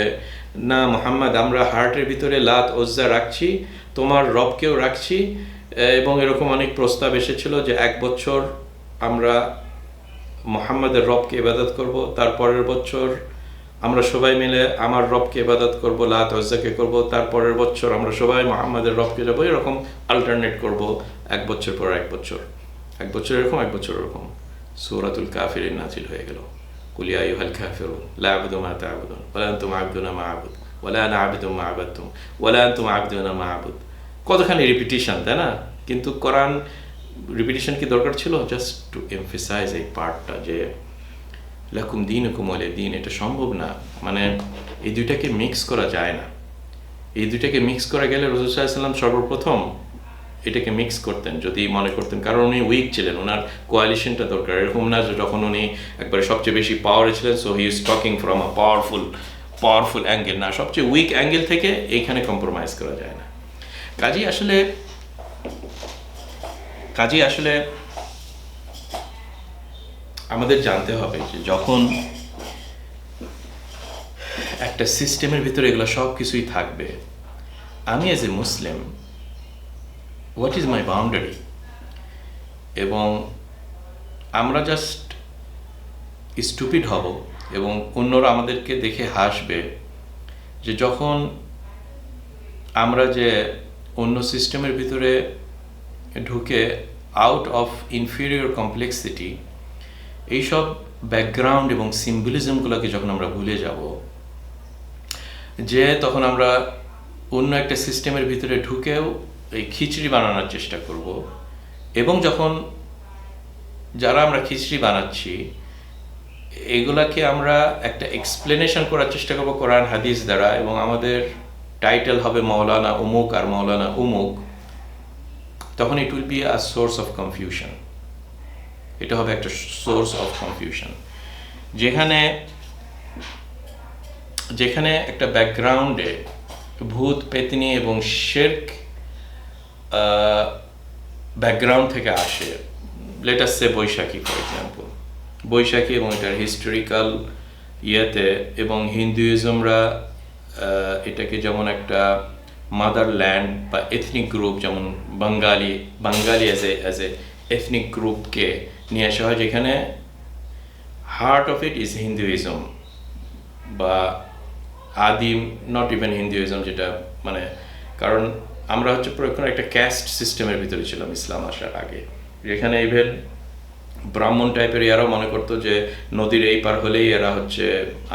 Speaker 1: না মুহাম্মদ, আমরা হার্টের ভিতরে লাত উজ্জা রাখছি, তোমার রবকেও রাখছি, এবং এরকম অনেক প্রস্তাব এসেছিল যে 1 বছর আমরা মুহাম্মাদের রবকে ইবাদত করব, তারপরের বছর আমরা সবাই মিলে আমার রবকে ইবাদত করব, লাত উজ্জাকে করব, তারপরের বছর আমরা সবাই মুহাম্মাদের রবকে যাব, এরকম অল্টারনেট করব 1 বছর পর 1 বছর, 1 বছর এরকম, 1 বছর এরকম। সূরাতুল কাফিরুন নাযিল হয়ে গেল, কুল ইয়া আইয়ুহাল কাফিরুন লা আ'বুদু মা তা'বুদুন ওয়া লা আনতুম আ'বুদুনা মা আ'বুদু ওয়া লা আনা আ'বুদু মা আ'বাদতুম ওয়া লা আনতুম আ'বুদুনা মা আ'বুদ। কতখানি রিপিটিশন, তাই না? কিন্তু কোরআন রিপিটিশন কি দরকার ছিল? জাস্ট টু এমফাসাইজ এই পার্টটা যে লাকুম দীনুকুম ওয়ালিয়া দীন। এটা সম্ভব না, মানে এই দুইটাকে মিক্স করা যায় না। এই দুইটাকে মিক্স করা গেলে রাসূল সাল্লাল্লাহু আলাইহি ওয়াসাল্লাম সর্বপ্রথম এটাকে মিক্স করতেন, যদি মনে করতেন, কারণ উনি উইক ছিলেন, ওনার কোয়ালিশনটা দরকার। এরকম না যে যখন উনি একবারে সবচেয়ে বেশি পাওয়ারে ছিলেন, so he is talking from a powerful angle, না, সবচেয়ে উইক অ্যাঙ্গেল থেকে এইখানে কম্প্রোমাইজ করা যায় না। কাজেই আসলে আমাদের জানতে হবে যে যখন একটা সিস্টেমের ভিতরে এগুলো সব কিছুই থাকবে, আমি as a Muslim, what is my boundary? এবং আমরা জাস্ট স্টুপিড হব এবং অন্যরা আমাদেরকে দেখে হাসবে যে যখন আমরা যে অন্য সিস্টেমের ভিতরে ঢুকে আউট অফ ইনফিরিয়র কমপ্লেক্সিটি এইসব ব্যাকগ্রাউন্ড এবং সিম্বলিজমগুলোকে যখন আমরা ভুলে যাব, যে তখন আমরা অন্য একটা সিস্টেমের ভিতরে ঢুকেও এই খিচড়ি বানানোর চেষ্টা করব, এবং যখন যারা আমরা খিচড়ি বানাচ্ছি এগুলাকে আমরা একটা এক্সপ্লেনেশন করার চেষ্টা করবো কোরআন হাদিস দ্বারা, এবং আমাদের টাইটেল হবে মৌলানা উমুক আর মৌলানা উমুক, তখন it will be a source of confusion. এটা হবে একটা সোর্স অফ কনফিউশন, যেখানে একটা ব্যাকগ্রাউন্ডে ভূত পেতনি এবং শিরক ব্যাকগ্রাউন্ড থেকে আসে। Let us say Baishakhi for example, Baishakhi এবং এটার হিস্টোরিক্যাল ইয়েতে, এবং হিন্দুইজমরা এটাকে যেমন একটা মাদারল্যান্ড বা এথনিক গ্রুপ, যেমন বাঙালি অ্যাজ এ এথনিক গ্রুপকে নিয়ে আসা হয়, যেখানে heart of it is Hinduism বা আদিম, নট ইভেন হিন্দুইজম, যেটা মানে কারণ আমরা হচ্ছে পুরো একটা ক্যাস্ট সিস্টেমের ভিতরে ছিলাম ইসলাম আসার আগে, যেখানে ইভেন ব্রাহ্মণ টাইপের এরাও মনে করতো যে নদীর এই পার হলেই এরা হচ্ছে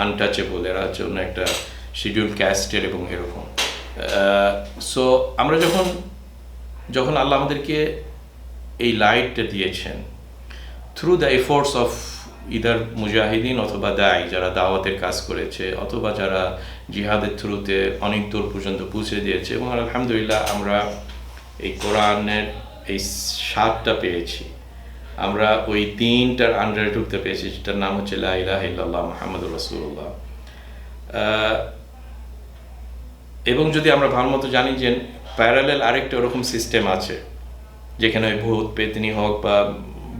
Speaker 1: আনটাচেবল, এরা হচ্ছে অন্য একটা শিডিউল ক্যাস্টের এবং এরকম। সো আমরা যখন আল্লাহ আমাদেরকে এই লাইটটা দিয়েছেন through the efforts of either মুজাহিদিন অথবা দায়, যারা দাওয়াতের কাজ করেছে অথবা যারা জিহাদের থ্রুতে অনেক দূর পর্যন্ত পৌঁছে দিয়েছে, এবং আলহামদুলিল্লাহ আমরা এই কোরআনের এই স্বাদটা পেয়েছি, আমরা ওই দিনটার আন্ডারে ঢুকতে পেরেছি, যেটার নাম হচ্ছে লা ইলাহা ইল্লাল্লাহ মুহাম্মাদুর রাসূলুল্লাহ। এবং যদি আমরা ভালো মতো জানি যে প্যারালেল আরেকটা ওরকম সিস্টেম আছে, যেখানে ওই ভূত পেতনি হোক বা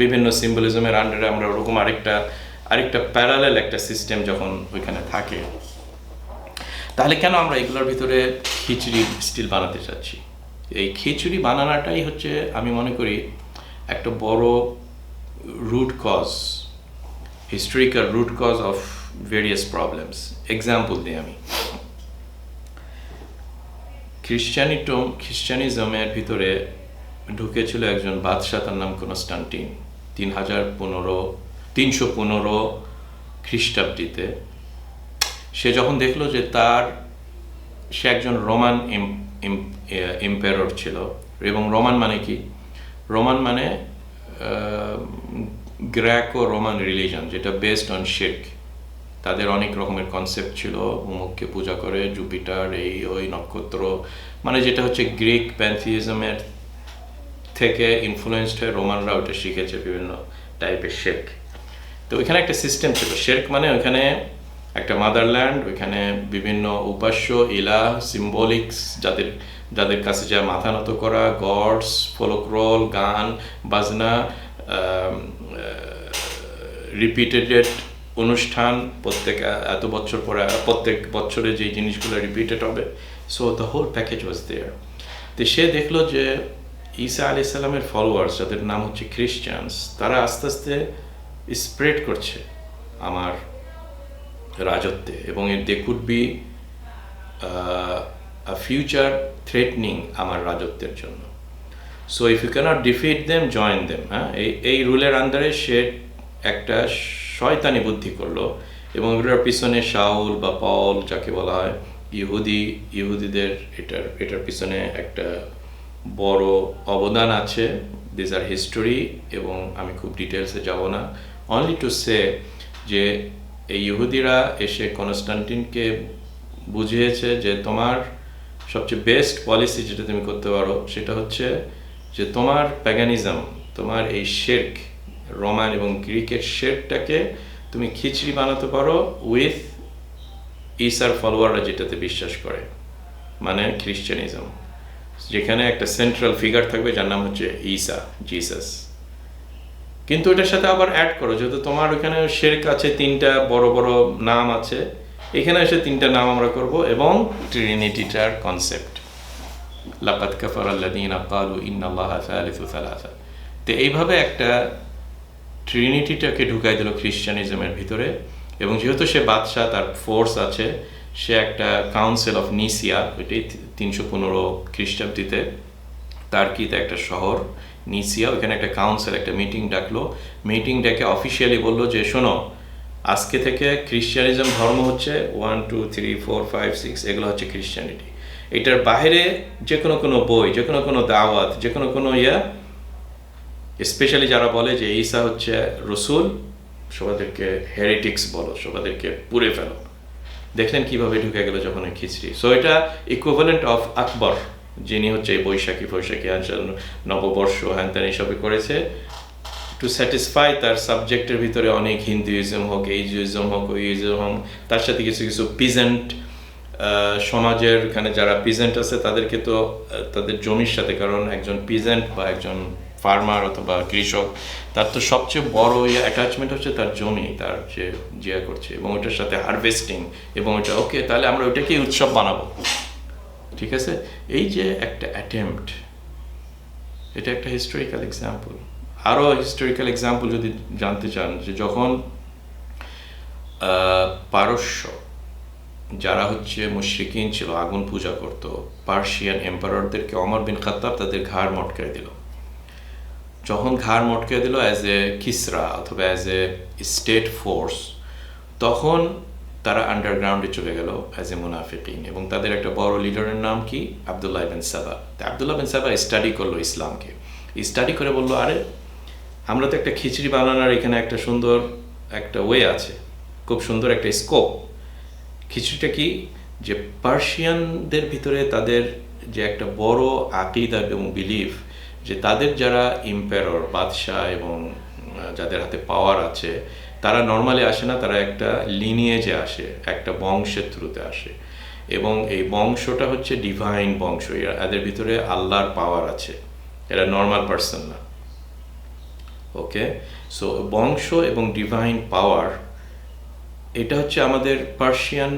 Speaker 1: বিভিন্ন সিম্বলিজমের আন্ডারে আমরা ওরকম আরেকটা প্যারালেল একটা সিস্টেম যখন ওইখানে থাকে, তাহলে কেন আমরা এগুলোর ভিতরে খিচুড়ি স্টিল বানাতে চাচ্ছি? এই খিচুড়ি বানানোটাই হচ্ছে আমি মনে করি একটা বড় root cause, historical root cause of various problems. Example দিই আমি, খ্রিশ্চানিজমের ভিতরে ঢুকেছিল একজন বাদশাহ, তার নাম কনস্টান্টিন, 315 খ্রিস্টাব্দীতে। সে যখন দেখলো যে সে একজন রোমান এম্পায়ার ছিল, এবং রোমান মানে কি? রোমান মানে গ্রেকো রোমান রিলিজন, যেটা বেসড অন শিরক। তাদের অনেক রকমের কনসেপ্ট ছিল, অমুককে পূজা করে, জুপিটার, এই ওই নক্ষত্র, মানে যেটা হচ্ছে গ্রিক প্যান্থিজমের থেকে ইনফ্লুয়েন্সড হয়ে রোমানরা ওটা শিখেছে বিভিন্ন টাইপের শিরক। তো ওইখানে একটা সিস্টেম ছিল, শিরক মানে ওইখানে একটা মাদারল্যান্ড, ওইখানে বিভিন্ন উপাস্য ইলাহ, সিম্বলিক্স, যাদের কাছে যা মাথা নত করা, গডস, ফোলক্রোল, গান বাজনা, রিপিটেড অনুষ্ঠান, এত বছর পরে প্রত্যেক বছরে যে জিনিসগুলো রিপিটেড হবে। সো দ্য হোল প্যাকেজ ওয়াজ দেয়ার। তো সে দেখলো যে ঈসা আলাইহিস সালামের ফলোয়ার্স, যাদের নাম হচ্ছে খ্রিস্টানস, তারা আস্তে আস্তে স্প্রেড করছে আমার রাজত্বে, এবং they could be a future threatening আমার রাজত্বের জন্য। So if you cannot defeat them, join them. এই রুলের আন্ডারে সে একটা শয়তানি বুদ্ধি করলো, এবং এটার পিছনে শাউল বা পল যাকে বলা হয় ইহুদিদের এটার পিছনে একটা বড় অবদান আছে। দিস আর হিস্টোরি, এবং আমি খুব ডিটেলসে যাব না, অনলি টু সে যে এই ইহুদিরা এসে কনস্টান্টিনকে বুঝিয়েছে যে তোমার সবচেয়ে বেস্ট পলিসি যেটা তুমি করতে পারো সেটা হচ্ছে যে তোমার প্যাগানিজম, তোমার এই শিরক, রোমান এবং গ্রিকের শিরকটাকে তুমি খিচড়ি বানাতে পারো উইথ ঈসার ফলোয়াররা যেটাতে বিশ্বাস করে, মানে খ্রিশ্চানিজম, যেখানে একটা সেন্ট্রাল ফিগার থাকবে যার নাম হচ্ছে ঈসা, জিসাস। কিন্তু এটার সাথে আবার অ্যাড করো, যেহেতু তোমার ওইখানে শিরক আছে, 3টা বড় বড় নাম আছে, এখানে এসে 3টা নাম আমরা করব, এবং ট্রিনিটিটার কনসেপ্ট, লাকাদ কাফারা আল্লাযীনা ক্বালু ইন্নাল্লাহা সালিসু সালাসা, তো এইভাবে একটা ট্রিনিটিটাকে ঢুকাই দিল খ্রিশ্চানিজমের ভিতরে, এবং যেহেতু সে বাদশাহ, তার ফোর্স আছে, সে একটা কাউন্সিল অফ নিসিয়া, এটি 315 খ্রিস্টাব্দীতে তার্কিতে একটা শহর নিসিয়া, ওখানে একটা কাউন্সিল, একটা মিটিং ডাকলো। মিটিং ডেকে অফিসিয়ালি বললো যে শোনো, আজকে থেকে খ্রিশ্চানিজম ধর্ম হচ্ছে 1 2 3 4 5 6 এগুলো হচ্ছে খ্রিশ্চানিটি। এটার বাইরে যে কোনো বই, যে কোনো দাওয়াত, যে কোনো স্পেশালি যারা বলে যে ঈসা হচ্ছে রসুল, সবাদেরকে হেরিটিক্স বলো, সবাদেরকে পুড়ে ফেলো। দেখলেন কিভাবে ঢুকে গেল যখন খিচড়ি। সো এটা ইকুইভ্যালেন্ট অফ আকবর, যিনি হচ্ছে এই বৈশাখী নববর্ষ হ্যান ত্যান এইসবই করেছে টু স্যাটিসফাই তার সাবজেক্টের ভিতরে অনেক হিন্দুইজম হোক, এইজুইজম হোক, ওইজম হোক, তার সাথে কিছু পিজেন্ট সমাজের এখানে যারা পিজেন্ট আছে তাদেরকে তো তাদের জমির সাথে, কারণ একজন পিজেন্ট বা একজন ফার্মার অথবা কৃষক, তার তো সবচেয়ে বড় অ্যাটাচমেন্ট হচ্ছে তার জমি, তার যে জিয়া করছে, এবং ওটার সাথে হারভেস্টিং, এবং ওটা ওকে তাহলে আমরা ওইটাকেই উৎসব বানাবো। ঠিক আছে, এই যে একটা অ্যাটেম্পট, এটা একটা হিস্টোরিক্যাল এক্সাম্পল। আরও হিস্টোরিক্যাল এক্সাম্পল যদি জানতে চান, যে যখন পারস্য যারা হচ্ছে মুশরিকিন ছিল, আগুন পূজা করত, পার্সিয়ান এম্পারারদেরকে ওমর বিন খাত্তাব তাদের ঘাড় মটকায় দিল। যখন ঘাড় মটকায় দিল অ্যাজ এ কিসরা অথবা অ্যাজ এ স্টেট ফোর্স, তখন তারা আন্ডারগ্রাউন্ডে চলে গেল অ্যাজ এ মুনাফিকিন, এবং তাদের একটা বড় লিডারের নাম কি? আবদুল্লাহ বিন সাবা। আবদুল্লাহ বিন সাবা স্টাডি করলো ইসলামকে, স্টাডি করে বললো, আরে আমরা তো একটা খিচড়ি বানানোর এখানে একটা সুন্দর একটা ওয়ে আছে, খুব সুন্দর একটা স্কোপ। খিচড়িটা কি? যে পার্সিয়ানদের ভিতরে তাদের যে একটা বড় আকিদা এবং বিলিফ, যে তাদের যারা এম্পায়ার, বাদশাহ এবং যাদের হাতে পাওয়ার আছে, তারা নর্মালি আসে না, তারা একটা লিনিয়েজে আসে, একটা বংশের থ্রুতে আসে, এবং এই বংশটা হচ্ছে ডিভাইন বংশ, এদের ভিতরে আল্লাহর পাওয়ার আছে, এরা নর্মাল পার্সন না। ওকে, সো বংশ এবং ডিভাইন পাওয়ার, এটা হচ্ছে আমাদের পার্সিয়ান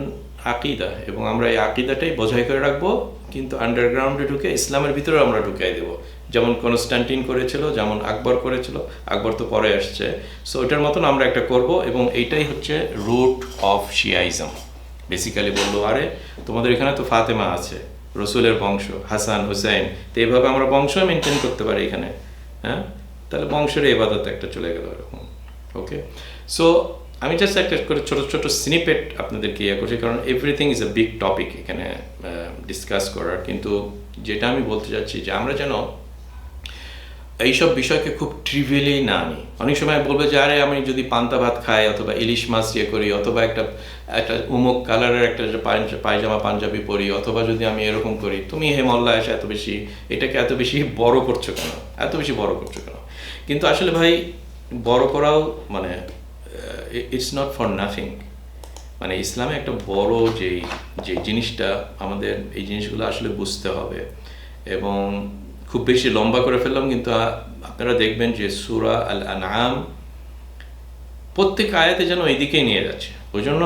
Speaker 1: আকিদা, এবং আমরা এই আকিদাটাই বোঝাই করে রাখবো, কিন্তু আন্ডারগ্রাউন্ডে ঢুকে ইসলামের ভিতরে আমরা ঢুকাই দেবো, যেমন কনস্ট্যান্টিন করেছিল, যেমন আকবর করেছিল। আকবর তো পরে আসছে, সো ওইটার মতন আমরা একটা করব, এবং এইটাই হচ্ছে রুট অফ শিয়াইজম। বেসিক্যালি বললো, আরে তোমাদের এখানে তো ফাতেমা আছে, রসুলের বংশ, হাসান হুসাইন, তো এইভাবে আমরা বংশ মেনটেন করতে পারি এখানে, হ্যাঁ, তাহলে বংশের ইবাদত একটা চলে গেল এরকম। ওকে, সো আমি জাস্ট একটা করে ছোটো ছোটো স্নিপেট আপনাদেরকে করছি, কারণ everything is a big topic এখানে ডিসকাস করার। কিন্তু যেটা আমি বলতে চাচ্ছি, যে আমরা যেন এইসব বিষয়কে খুব ট্রিভিয়ালি না নিই। অনেক সময় বলবে যে আরে আমি যদি পান্তা ভাত খাই, অথবা ইলিশ মাছ করি, অথবা একটা উমুক কালারের একটা পায়জামা পাঞ্জাবি পরি, অথবা যদি আমি এরকম করি, তুমি হে মল্লা এসে এটাকে এত বেশি বড় করছো কেন, এত বেশি বড় করছো কেন? কিন্তু আসলে ভাই, বড় করাও মানে ইটস নট ফর নাথিং। মানে ইসলামে একটা বড় যে জিনিসটা, আমাদের এই জিনিসগুলো আসলে বুঝতে হবে। এবং খুব বেশি লম্বা করে ফেললাম, কিন্তু আপনারা দেখবেন যে সূরা আল আনআম প্রত্যেক আয়াতে যেন এইদিকেই নিয়ে যাচ্ছে। ওই জন্য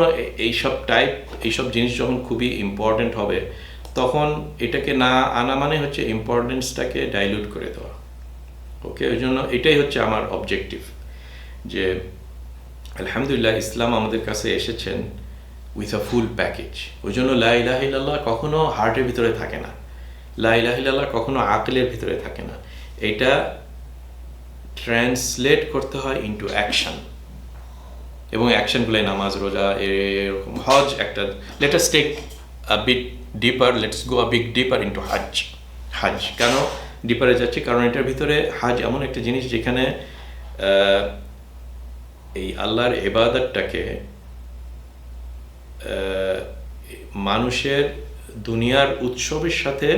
Speaker 1: এইসব জিনিস যখন খুবই ইম্পর্টেন্ট হবে, তখন এটাকে না আনা মানে হচ্ছে ইম্পর্টেন্সটাকে ডাইলিউট করে দেওয়া। ওকে, ওই জন্য এটাই হচ্ছে আমার অবজেক্টিভ, যে আলহামদুলিল্লাহ ইসলাম আমাদের কাছে এসেছেন উইথ আ ফুল প্যাকেজ। ওই জন্য লা ইলাহা ইল্লাল্লাহ কখনো হার্টের ভিতরে থাকে না, লা ইলাহা ইল্লাল্লাহ কখনো আকলের ভিতরে থাকে না, এটা ট্রান্সলেট করতে হয় ইনটু অ্যাকশন, এবং অ্যাকশনগুলোই নামাজ, রোজা, এরকম হজ একটা। Let us take a bit deeper, let's go a big deeper into হাজ। কেন ডিপারে যাচ্ছি? কারণ এটার ভিতরে হাজ এমন একটা জিনিস যেখানে এই আল্লাহর ইবাদতটাকে মানুষের দুনিয়ার উৎসবের সাথে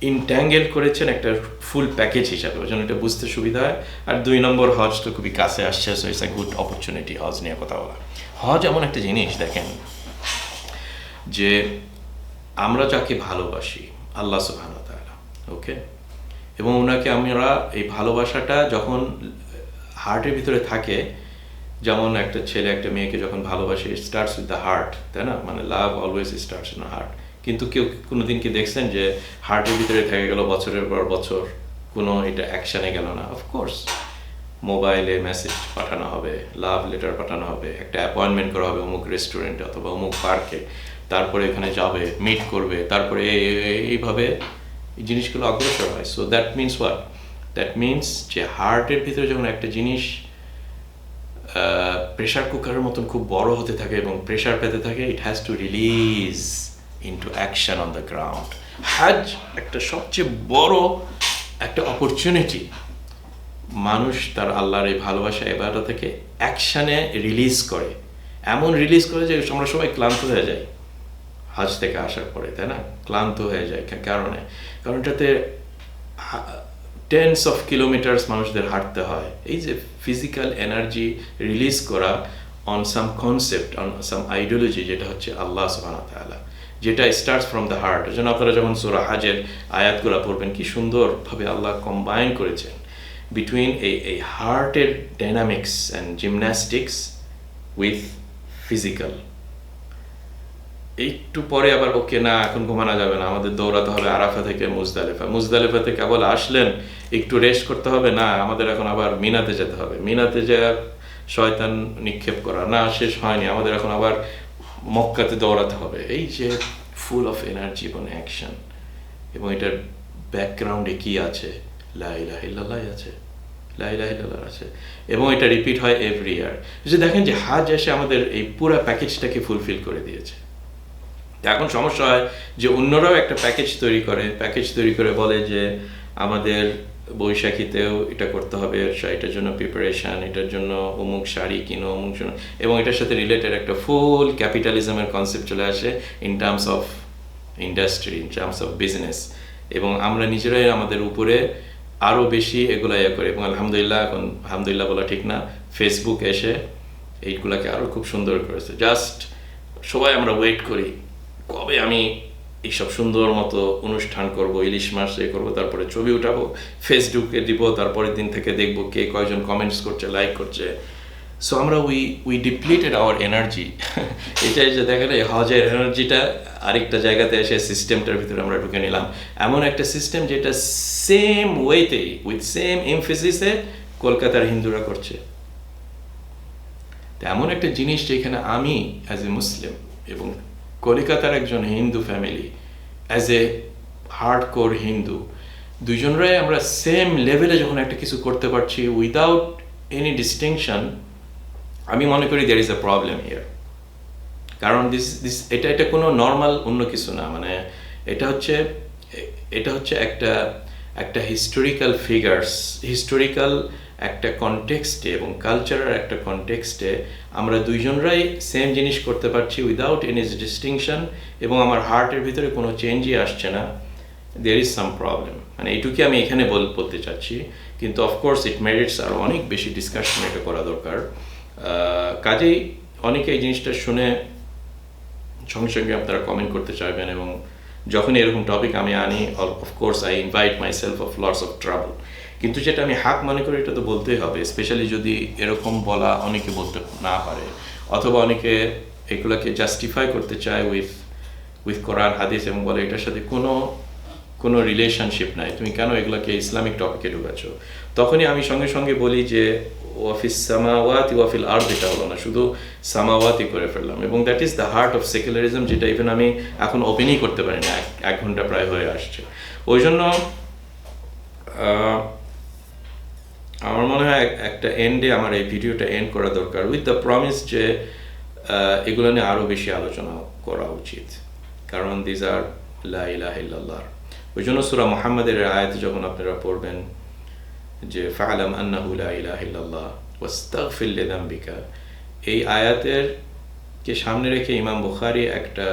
Speaker 1: ইনট্যাঙ্গেল করেছেন একটা ফুল প্যাকেজ হিসাবে, ওই জন্য এটা বুঝতে সুবিধা হয়। আর 2 নম্বর, হজ তো খুবই কাছে আসছে, so it's a good opportunity হজ নিয়ে কথা বলা। হজ এমন একটা জিনিস, দেখেন, যে আমরা যাকে ভালোবাসি, আল্লাহ সুবহানাহু ওয়া তাআলা, ওকে, এবং ওনাকে আমরা এই ভালোবাসাটা যখন হার্টের ভিতরে থাকে, যেমন একটা ছেলে একটা মেয়েকে যখন ভালোবাসে, it starts with the heart, তাই না? মানে লাভ অলওয়েজ স্টার্টস ইন হার্ট। কিন্তু কেউ কোনোদিন কি দেখছেন যে হার্টের ভিতরে থেকে গেল বছরের পর বছর, কোনো এটা অ্যাকশানে গেল না। অফকোর্স মোবাইলে মেসেজ পাঠানো হবে, লাভ লেটার পাঠানো হবে, একটা অ্যাপয়েন্টমেন্ট করা হবে অমুক রেস্টুরেন্টে অথবা অমুক পার্কে, তারপরে এখানে যাবে, মিট করবে, তারপরে এইভাবে এই জিনিসগুলো অগ্রসর হয়। So that means what? That means যে হার্টের ভিতরে যখন একটা জিনিস প্রেশার কুকারের মতন খুব বড় হতে থাকে এবং প্রেশার পেতে থাকে, it has to release into action on the ground. হজ একটা সবচেয়ে বড় একটা অপরচুনিটি, মানুষ তার আল্লাহর এই ভালোবাসা ইবাদত থেকে অ্যাকশানে রিলিজ করে, এমন রিলিজ করে যে আমরা সবাই ক্লান্ত হয়ে যাই হজ থেকে আসার পরে, তাই না? ক্লান্ত হয়ে যায় কারণ এটাতে টেন্স অফ কিলোমিটার্স মানুষদের হাঁটতে হয়। এই যে ফিজিক্যাল এনার্জি রিলিজ করা on some concept, on some ideology, যেটা হচ্ছে আল্লাহ সুবহানাহু ওয়া তাআলা, যেটা স্টার্টস ফ্রম দ্য হার্ট। এজন্য আপনারা যখন সূরা হজের আয়াতগুলো পড়বেন, কি সুন্দরভাবে আল্লাহ কম্বাইন করেছেন between a hearted dynamics and gymnastics with physical. একটু পরে আবার ওকে না, এখন ঘুমানো যাবে না, আমাদের দৌড়াতে হবে আরাফা থেকে মুজদালিফা থেকে কেবল আসলেন, একটু রেস্ট করতে হবে না, আমাদের এখন আবার মিনাতে যেতে হবে, মিনাতে যা শয়তান নিক্ষেপ করা না শেষ হয়নি, আমাদের এখন আবার মক্কাতে দৌড়াতে হবে। এই যে ফুল অফ এনার্জি এবং অ্যাকশন, এবং এটার ব্যাকগ্রাউন্ডে কি আছে? লা ইলাহা ইল্লাল্লাহ আছে, লা ইলাহা ইল্লাল্লাহ আছে, এবং এটা রিপিট হয় এভরি ইয়ার। যে দেখেন যে হাজ এসে আমাদের এই পুরো প্যাকেজটাকে ফুলফিল করে দিয়েছে। এখন সমস্যা হয় যে অন্যরাও একটা প্যাকেজ তৈরি করে বলে যে আমাদের বৈশাখীতেও এটা করতে হবে, এটার জন্য প্রিপারেশান, এটার জন্য অমুক শাড়ি কিনো, অমুক জন্য, এবং এটার সাথে রিলেটেড একটা ফুল ক্যাপিটালিজমের কনসেপ্ট চলে আসে in terms of industry, in terms of business, এবং আমরা নিজেরাই আমাদের উপরে আরও বেশি এগুলো করে। এবং আলহামদুলিল্লাহ, এখন আলহামদুলিল্লাহ বলা ঠিক না, ফেসবুক এসে এইগুলাকে আরও খুব সুন্দর করেছে। জাস্ট সবাই আমরা ওয়েট করি কবে আমি এইসব সুন্দর মতো অনুষ্ঠান করব, ইলিশ মাছ করব, তারপরে ছবি উঠাবো, ফেসবুকে দিব, তারপরের দিন থেকে দেখবো কে কয়জন কমেন্টস করছে, লাইক করছে। সো আমরা উই ডিপ্লিটেড আওয়ার এনার্জি। এটাই যে দেখা যায় হজের এনার্জিটা আরেকটা জায়গাতে এসে সিস্টেমটার ভিতরে আমরা ঢুকে নিলাম, এমন একটা সিস্টেম যেটা সেম ওয়েতে উইথ সেম এমফেসিসে কলকাতার হিন্দুরা করছে। এমন একটা জিনিস যেখানে আমি অ্যাজ এ মুসলিম এবং কলিকাতার একজন হিন্দু ফ্যামিলি, অ্যাজ এ হার্ডকোর হিন্দু, দুজনরাই আমরা সেম লেভেলে যখন একটা কিছু করতে পারছি উইদাউট এনি ডিস্টিংশন, আমি মনে করি there is a problem here. কারণ এটা কোনো নর্মাল অন্য কিছু না, মানে এটা হচ্ছে একটা হিস্টোরিক্যাল ফিগার্স, হিস্টোরিক্যাল একটা কনটেক্সটে এবং কালচারাল একটা কনটেক্সটে আমরা দুইজনরাই সেম জিনিস করতে পারছি উইদাউট এনি ডিস্টিংশন, এবং আমার হার্টের ভিতরে কোনো চেঞ্জই আসছে না। দেয়ার ইজ সাম প্রবলেম, মানে এইটুকুই আমি এখানে বলতে চাচ্ছি। কিন্তু অফকোর্স ইট মেরিটস আরও অনেক বেশি ডিসকাশন এটা করা দরকার। কাজেই অনেকে এই জিনিসটা শুনে সঙ্গে সঙ্গে আপনারা কমেন্ট করতে চাইবেন, এবং যখন এরকম টপিক আমি আনি, of course I invite my self of lots of trouble. কিন্তু যেটা আমি হাক মনে করি এটা তো বলতেই হবে, স্পেশালি যদি এরকম বলা অনেকে বলতে না পারে, অথবা অনেকে এগুলোকে জাস্টিফাই করতে চায় উইথ কোরআন হাদিস, এবং বলে এটার সাথে কোনো রিলেশনশিপ নাই, তুমি কেন এগুলোকে ইসলামিক টপিকে ঢুকাচ্ছ। তখনই আমি সঙ্গে সঙ্গে বলি যে ওয়াফিস সামাওয়াতি ওয়াফিল আরদ, এটা হলো না, শুধু সামাওয়াতি করে ফেললাম, এবং that is the heart of secularism, যেটা ইভেন আমি এখন ওপেনই করতে পারি না, 1 ঘন্টা প্রায় হয়ে আসছে। ওই জন্য আমার মনে হয় একটা এন্ডে আমার এই ভিডিওটা এন্ড করা দরকার উইথ দ্য প্রমিস যে এগুলো নিয়ে আরও বেশি আলোচনা করা উচিত, কারণ দিজ আর লা ইলাহা ইল্লাল্লাহ। ওই জন্য সূরা মুহাম্মাদের আয়াত যখন আপনারা পড়বেন যে ফা'লাম আন্নাহু লা ইলাহা ইল্লাল্লাহ ওয়াস্তাগফির লিযামবিকা, এই আয়াতের কে সামনে রেখে ইমাম বুখারী একটা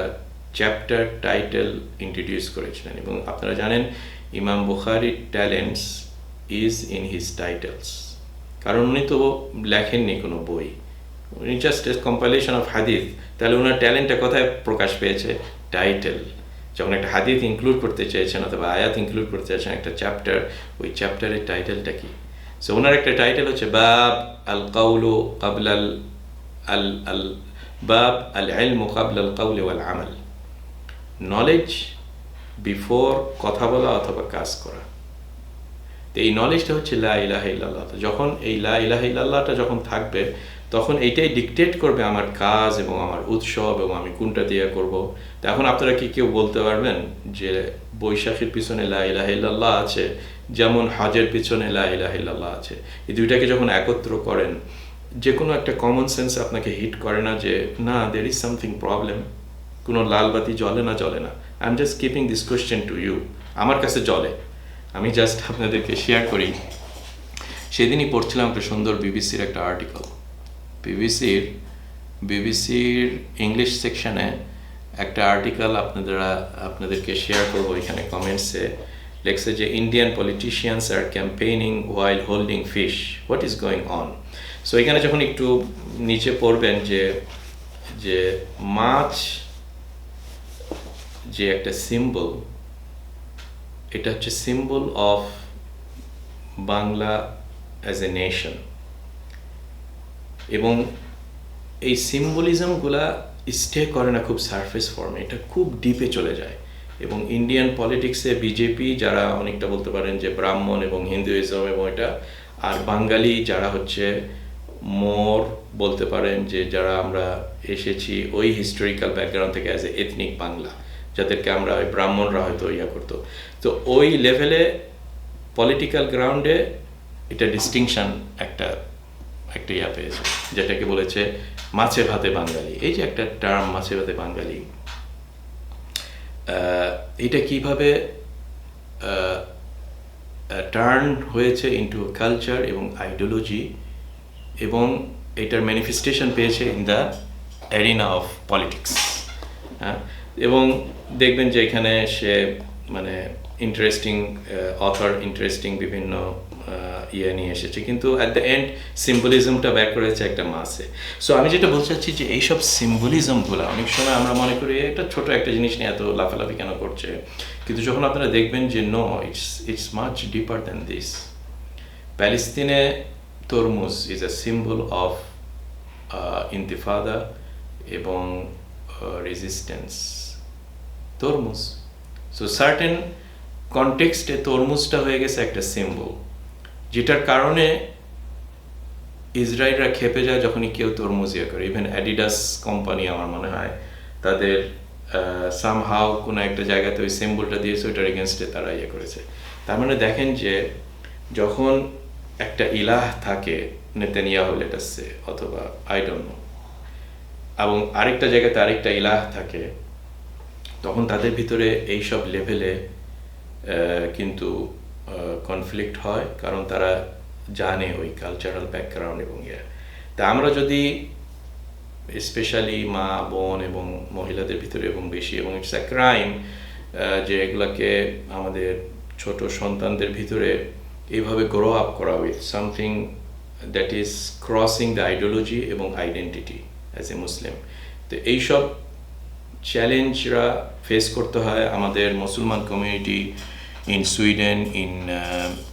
Speaker 1: চ্যাপ্টার টাইটেল ইন্ট্রোডিউস করেছিলেন। এবং আপনারা জানেন ইমাম বুখারীর talents is in his titles, কারণ উনি তো লেখেননি কোনো বই, উনি জাস্ট কম্পাইলেশন অফ হাদিস। তাহলে ওনার ট্যালেন্টটা কোথায় প্রকাশ পেয়েছে? টাইটেল। যখন একটা হাদিস ইনক্লুড করতে চেয়েছেন অথবা আয়াত ইনক্লুড করতে চাইছেন একটা চ্যাপ্টার, ওই চ্যাপ্টারের টাইটেলটা কি? সো ওনার একটা টাইটেল হচ্ছে বাব আল কাউলু ক্বাবলাল আল বাব আল ইলমু ক্বাবলাল কাউলি ওয়াল আমাল, নলেজ বিফোর কথা বলা অথবা কাজ করা। তো এই নলেজটা হচ্ছে লা ইলাহা ইল্লাল্লাহ। যখন এই লা ইলাহা ইল্লাল্লাহটা যখন থাকবে, তখন এইটাই ডিকটেট করবে আমার কাজ এবং আমার উৎসব এবং আমি কোনটা দিয়ে করব। তো এখন আপনারা কি কেউ বলতে পারবেন যে বৈশাখীর পিছনে লা ইলাহা ইল্লাল্লাহ আছে, যেমন হজের পিছনে লা ইলাহা ইল্লাল্লাহ আছে? এই দুইটাকে যখন একত্র করেন, যে কোনো একটা কমন সেন্স আপনাকে হিট করে না যে না, দের ইজ সামথিং প্রবলেম? কোনো লাল বাতি জ্বলে না? I am just keeping this question to you. আমার কাছে জ্বলে, আমি জাস্ট আপনাদেরকে শেয়ার করি। সেদিনই পড়ছিলাম একটা সুন্দর বিবিসির একটা আর্টিকেল। বিবিসির ইংলিশ সেকশনে একটা আর্টিকেল আপনাদেরকে শেয়ার করবো এখানে কমেন্টসে। লেখছে যে Indian politicians are campaigning while holding fish, what is going on? So এখানে যখন একটু নিচে পড়বেন যে মাছ যে একটা সিম্বল, এটা হচ্ছে symbol of Bangla as a nation, এবং এই সিম্বলিজমগুলা স্টে করে না খুব সারফেস ফর্মে, এটা খুব ডিপে চলে যায়। এবং ইন্ডিয়ান পলিটিক্সে বিজেপি যারা অনেকটা বলতে পারেন যে ব্রাহ্মণ এবং হিন্দুইজম এবং এটা, আর বাঙালি যারা হচ্ছে মোর বলতে পারেন যে যারা আমরা এসেছি ওই হিস্টোরিক্যাল ব্যাকগ্রাউন্ড থেকে অ্যাজ এ এথনিক বাংলা, যাদেরকে আমরা ওই ব্রাহ্মণরা হয়তো করতো। তো ওই লেভেলে পলিটিক্যাল গ্রাউন্ডে এটা ডিস্টিংশন একটা পেয়েছে, যেটাকে বলেছে মাছে ভাতে বাঙালি। এই যে একটা টার্ম মাছে ভাতে বাঙালি, এটা কিভাবে টার্ন হয়েছে ইনটু কালচার এবং আইডিওলজি, এবং এটার ম্যানিফেস্টেশন পেয়েছে in the arena of politics. হ্যাঁ, এবং দেখবেন যে এখানে সে মানে ইন্টারেস্টিং অথর, ইন্টারেস্টিং বিভিন্ন নিয়ে এসেছে, কিন্তু অ্যাট দ্য এন্ড সিম্বলিজমটা ব্যাক করেছে একটা মাসে। সো আমি যেটা বলতে চাচ্ছি যে এইসব সিম্বলিজমগুলো অনেক সময় আমরা মনে করি এটা ছোট একটা জিনিস নিয়ে এত লাফালাফি কেন করছে, কিন্তু যখন আপনারা দেখবেন যে no, it's much deeper than this. প্যালেস্তিনে তরমুজ ইজ আ সিম্বল অফ ইন্তিফাদা এবং রেজিস্ট্যান্স। তরমুজ, সো সার্টেন কনটেক্সটে তরমুজটা হয়ে গেছে একটা সিম্বল, যেটার কারণে ইসরায়েলরা খেপে যায় যখনই কেউ তরমুজ করে। ইভেন অ্যাডিডাস কোম্পানি আমার মনে হয় তাদের সামহাও কোনো একটা জায়গাতে ওই সিম্বলটা দিয়েছে, ওইটার এগেনস্টে তারা করেছে। তার মানে দেখেন যে যখন একটা ইলাহ থাকে, নেতানিয়াহু লেটাসে অথবা আই ডোন্ট নো, এবং আরেকটা জায়গাতে আরেকটা ইলাহ থাকে, তখন তাদের ভিতরে এইসব লেভেলে কিন্তু কনফ্লিক্ট হয়, কারণ তারা জানে ওই কালচারাল ব্যাকগ্রাউন্ড এবং তা আমরা যদি স্পেশালি মা বোন এবং মহিলাদের ভিতরে এবং বেশি, এবং ইটস আ ক্রাইম যে এগুলাকে আমাদের ছোট সন্তানদের ভিতরে এইভাবে গ্রো আপ করা with something that is crossing the ideology এবং আইডেন্টিটি অ্যাজ এ মুসলিম। তো এইসব চ্যালেঞ্জরা ফেস করতে হয় আমাদের মুসলমান community in Sweden, in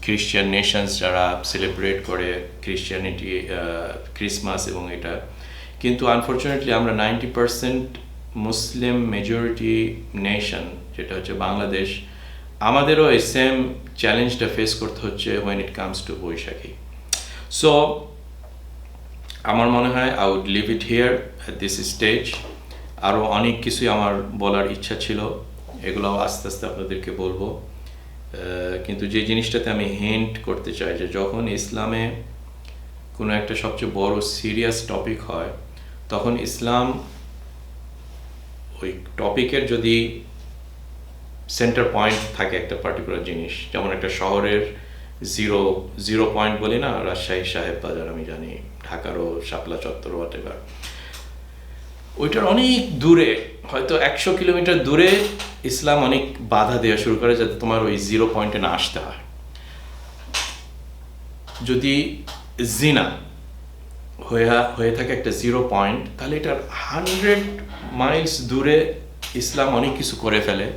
Speaker 1: Christian Nations যারা সেলিব্রেট করে খ্রিশ্চানিটি, ক্রিসমাস এবং এটা। কিন্তু আনফর্চুনেটলি আমরা 90% মুসলিম মেজরিটি নেশন, যেটা হচ্ছে বাংলাদেশ, আমাদেরও এই সেম চ্যালেঞ্জটা ফেস করতে হচ্ছে when it comes to Baishakhi. So আমার মনে হয় I would leave it here at this stage. আরও অনেক কিছুই আমার বলার ইচ্ছা ছিল, এগুলোও আস্তে আস্তে আপনাদেরকে বলবো। কিন্তু যে জিনিসটাতে আমি হিন্ট করতে চাই যে যখন ইসলামে কোনো একটা সবচেয়ে বড় সিরিয়াস টপিক হয়, তখন ইসলাম ওই টপিকের যদি সেন্টার পয়েন্ট থাকে একটা পার্টিকুলার জিনিস, যেমন একটা শহরের জিরো পয়েন্ট বলি না, রাজশাহী সাহেব বাজার, আমি জানি ঢাকারও শাপলা চত্বর হোয়াটএভার, ওইটার অনেক দূরে, হয়তো 100 কিলোমিটার দূরে ইসলাম অনেক বাধা দেওয়া শুরু করে যাতে তোমার ওই জিরো পয়েন্টে না আসতে হয়। যদি জিনা হয়ে থাকে একটা জিরো পয়েন্ট, তাহলে এটার 100 মাইলস দূরে ইসলাম অনেক কিছু করে ফেলে।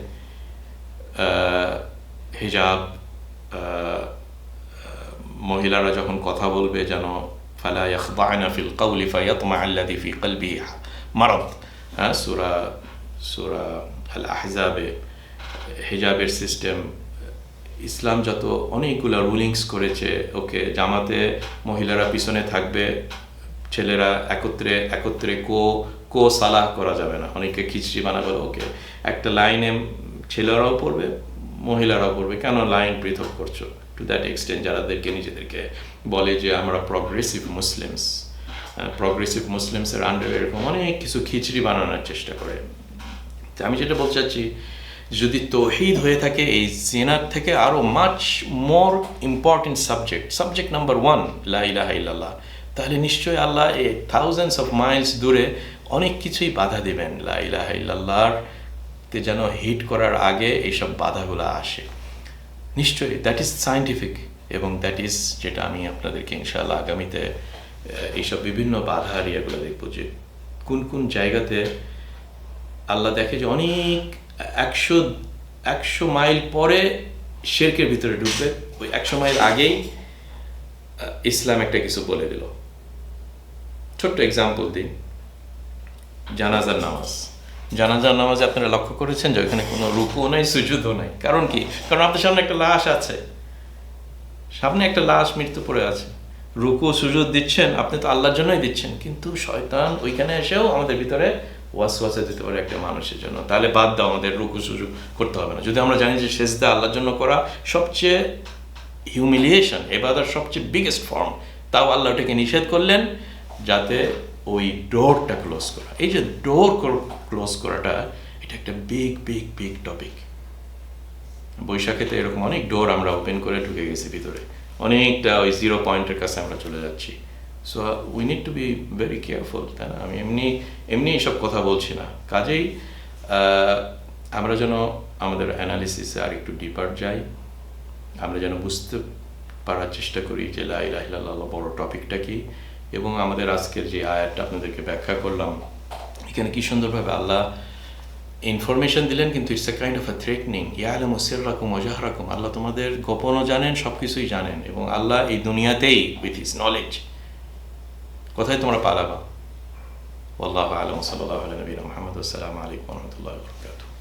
Speaker 1: হিজাব, মহিলারা যখন কথা বলবে যেন ফালা ইয়াখদা'না ফিল কওলি ফায়াতমা আল্লাযী ফি কলবিহি মারাদ, সূরা আল আহজাবে হিজাবের সিস্টেম ইসলাম যত অনেকগুলো রুলিংস করেছে, ওকে জামাতে মহিলারা পিছনে থাকবে, ছেলেরা একত্রে কো সালাহ করা যাবে না, অনেকে খিচড়ি বানাবে, ওকে একটা লাইনে ছেলেরাও পড়বে মহিলারাও পড়বে, কেন লাইন পৃথক করছো? টু দ্যাট এক্সটেন্ট যারাদেরকে নিজেদেরকে বলে যে আমরা প্রগ্রেসিভ মুসলিমসের আন্ডারে এরকম অনেক কিছু খিচড়ি বানানোর চেষ্টা করে। তো আমি যেটা বলতে চাচ্ছি, যদি তৌহিদ হয়ে থাকে এই জিনার থেকে আরও much more important subject number 1 লা ইলাহা ইল্লাল্লাহ, তাহলে নিশ্চয়ই আল্লাহ এই থাউজেন্ডস অফ মাইলস দূরে অনেক কিছুই বাধা দেবেন লা ইলাহা ইল্লাল্লাহর তে যেন হিট করার আগে এইসব বাধাগুলো আসে। নিশ্চয়ই দ্যাট ইজ সায়েন্টিফিক, এবং দ্যাট ইজ যেটা আমি আপনাদেরকে ইনশাআল্লাহ আগামীতে এইসব বিভিন্ন বাধার ইয়েগুলো দেখবো, যে কোন কোন জায়গাতে আল্লাহ দেখে যে অনেক 100 মাইল পরে শিরকের ভিতরে ঢুকবে, ওই 100 মাইল আগেই ইসলাম একটা কিছু বলে দিল। ছোট্ট এক্সাম্পল দিই, জানাজার নামাজে আপনারা লক্ষ্য করেছেন যে ওইখানে কোনো রুকুও নাই, সুজুদও নাই। কারণ কি? কারণ আপনার সামনে একটা লাশ আছে, মৃত্যু পড়ে আছে। রুকু সুজুদ দিচ্ছেন আপনি তো আল্লাহর জন্যই দিচ্ছেন, কিন্তু শয়তান ওইখানে এসেও আমাদের ভিতরে ওয়াসওয়াসা দিতে পারে একটা মানুষের জন্য। তাহলে বাদ দাও, আমাদের রুকু সুজুদ করতে হবে না। যদি আমরা জানি যে সেজদা আল্লাহর জন্য করা সবচেয়ে হিউমিলিয়েশন, ইবাদতের সবচেয়ে বিগেস্ট ফর্ম, তাও আল্লাহ ওটাকে নিষেধ করলেন যাতে ওই ডোরটা ক্লোজ করা। এই যে ডোর ক্লোজ করাটা, এটা একটা বিগ টপিক। বৈশাখেতে এরকম অনেক ডোর আমরা ওপেন করে ঢুকে গেছি ভিতরে, অনেকটা ওই 0 পয়েন্টের কাছে আমরা চলে যাচ্ছি। So we need to be very careful, তাই না? আমি এমনি এইসব কথা বলছি না। কাজেই আমরা যেন আমাদের অ্যানালিসিসে আর একটু ডিপার যাই, আমরা যেন বুঝতে পারার চেষ্টা করি যে লা ইলাহা ইল্লাল্লাহ বড় টপিকটা কি, এবং আমাদের আজকের যে আয়াতটা আপনাদেরকে ব্যাখ্যা করলাম, এখানে কি সুন্দরভাবে আল্লাহ ইনফরমেশন দিলেন, কিন্তু it's a kind of a threatening. ইয়ালামু সিররাকুম ওয়া জাহরাকুম, আল্লাহ তোমাদের গোপনও জানেন, সব কিছুই জানেন, এবং আল্লাহ এই দুনিয়াতেই উইথ হিজ নলেজ কোথায় তোমরা পালাবা। ওয়াল্লাহু আ'লাম। সাল্লাল্লাহু আলা নবিয়িনা মুহাম্মদ। আসসালামু আলাইকুম ওয়া রাহমাতুল্লাহি ওয়া বারাকাতুহু।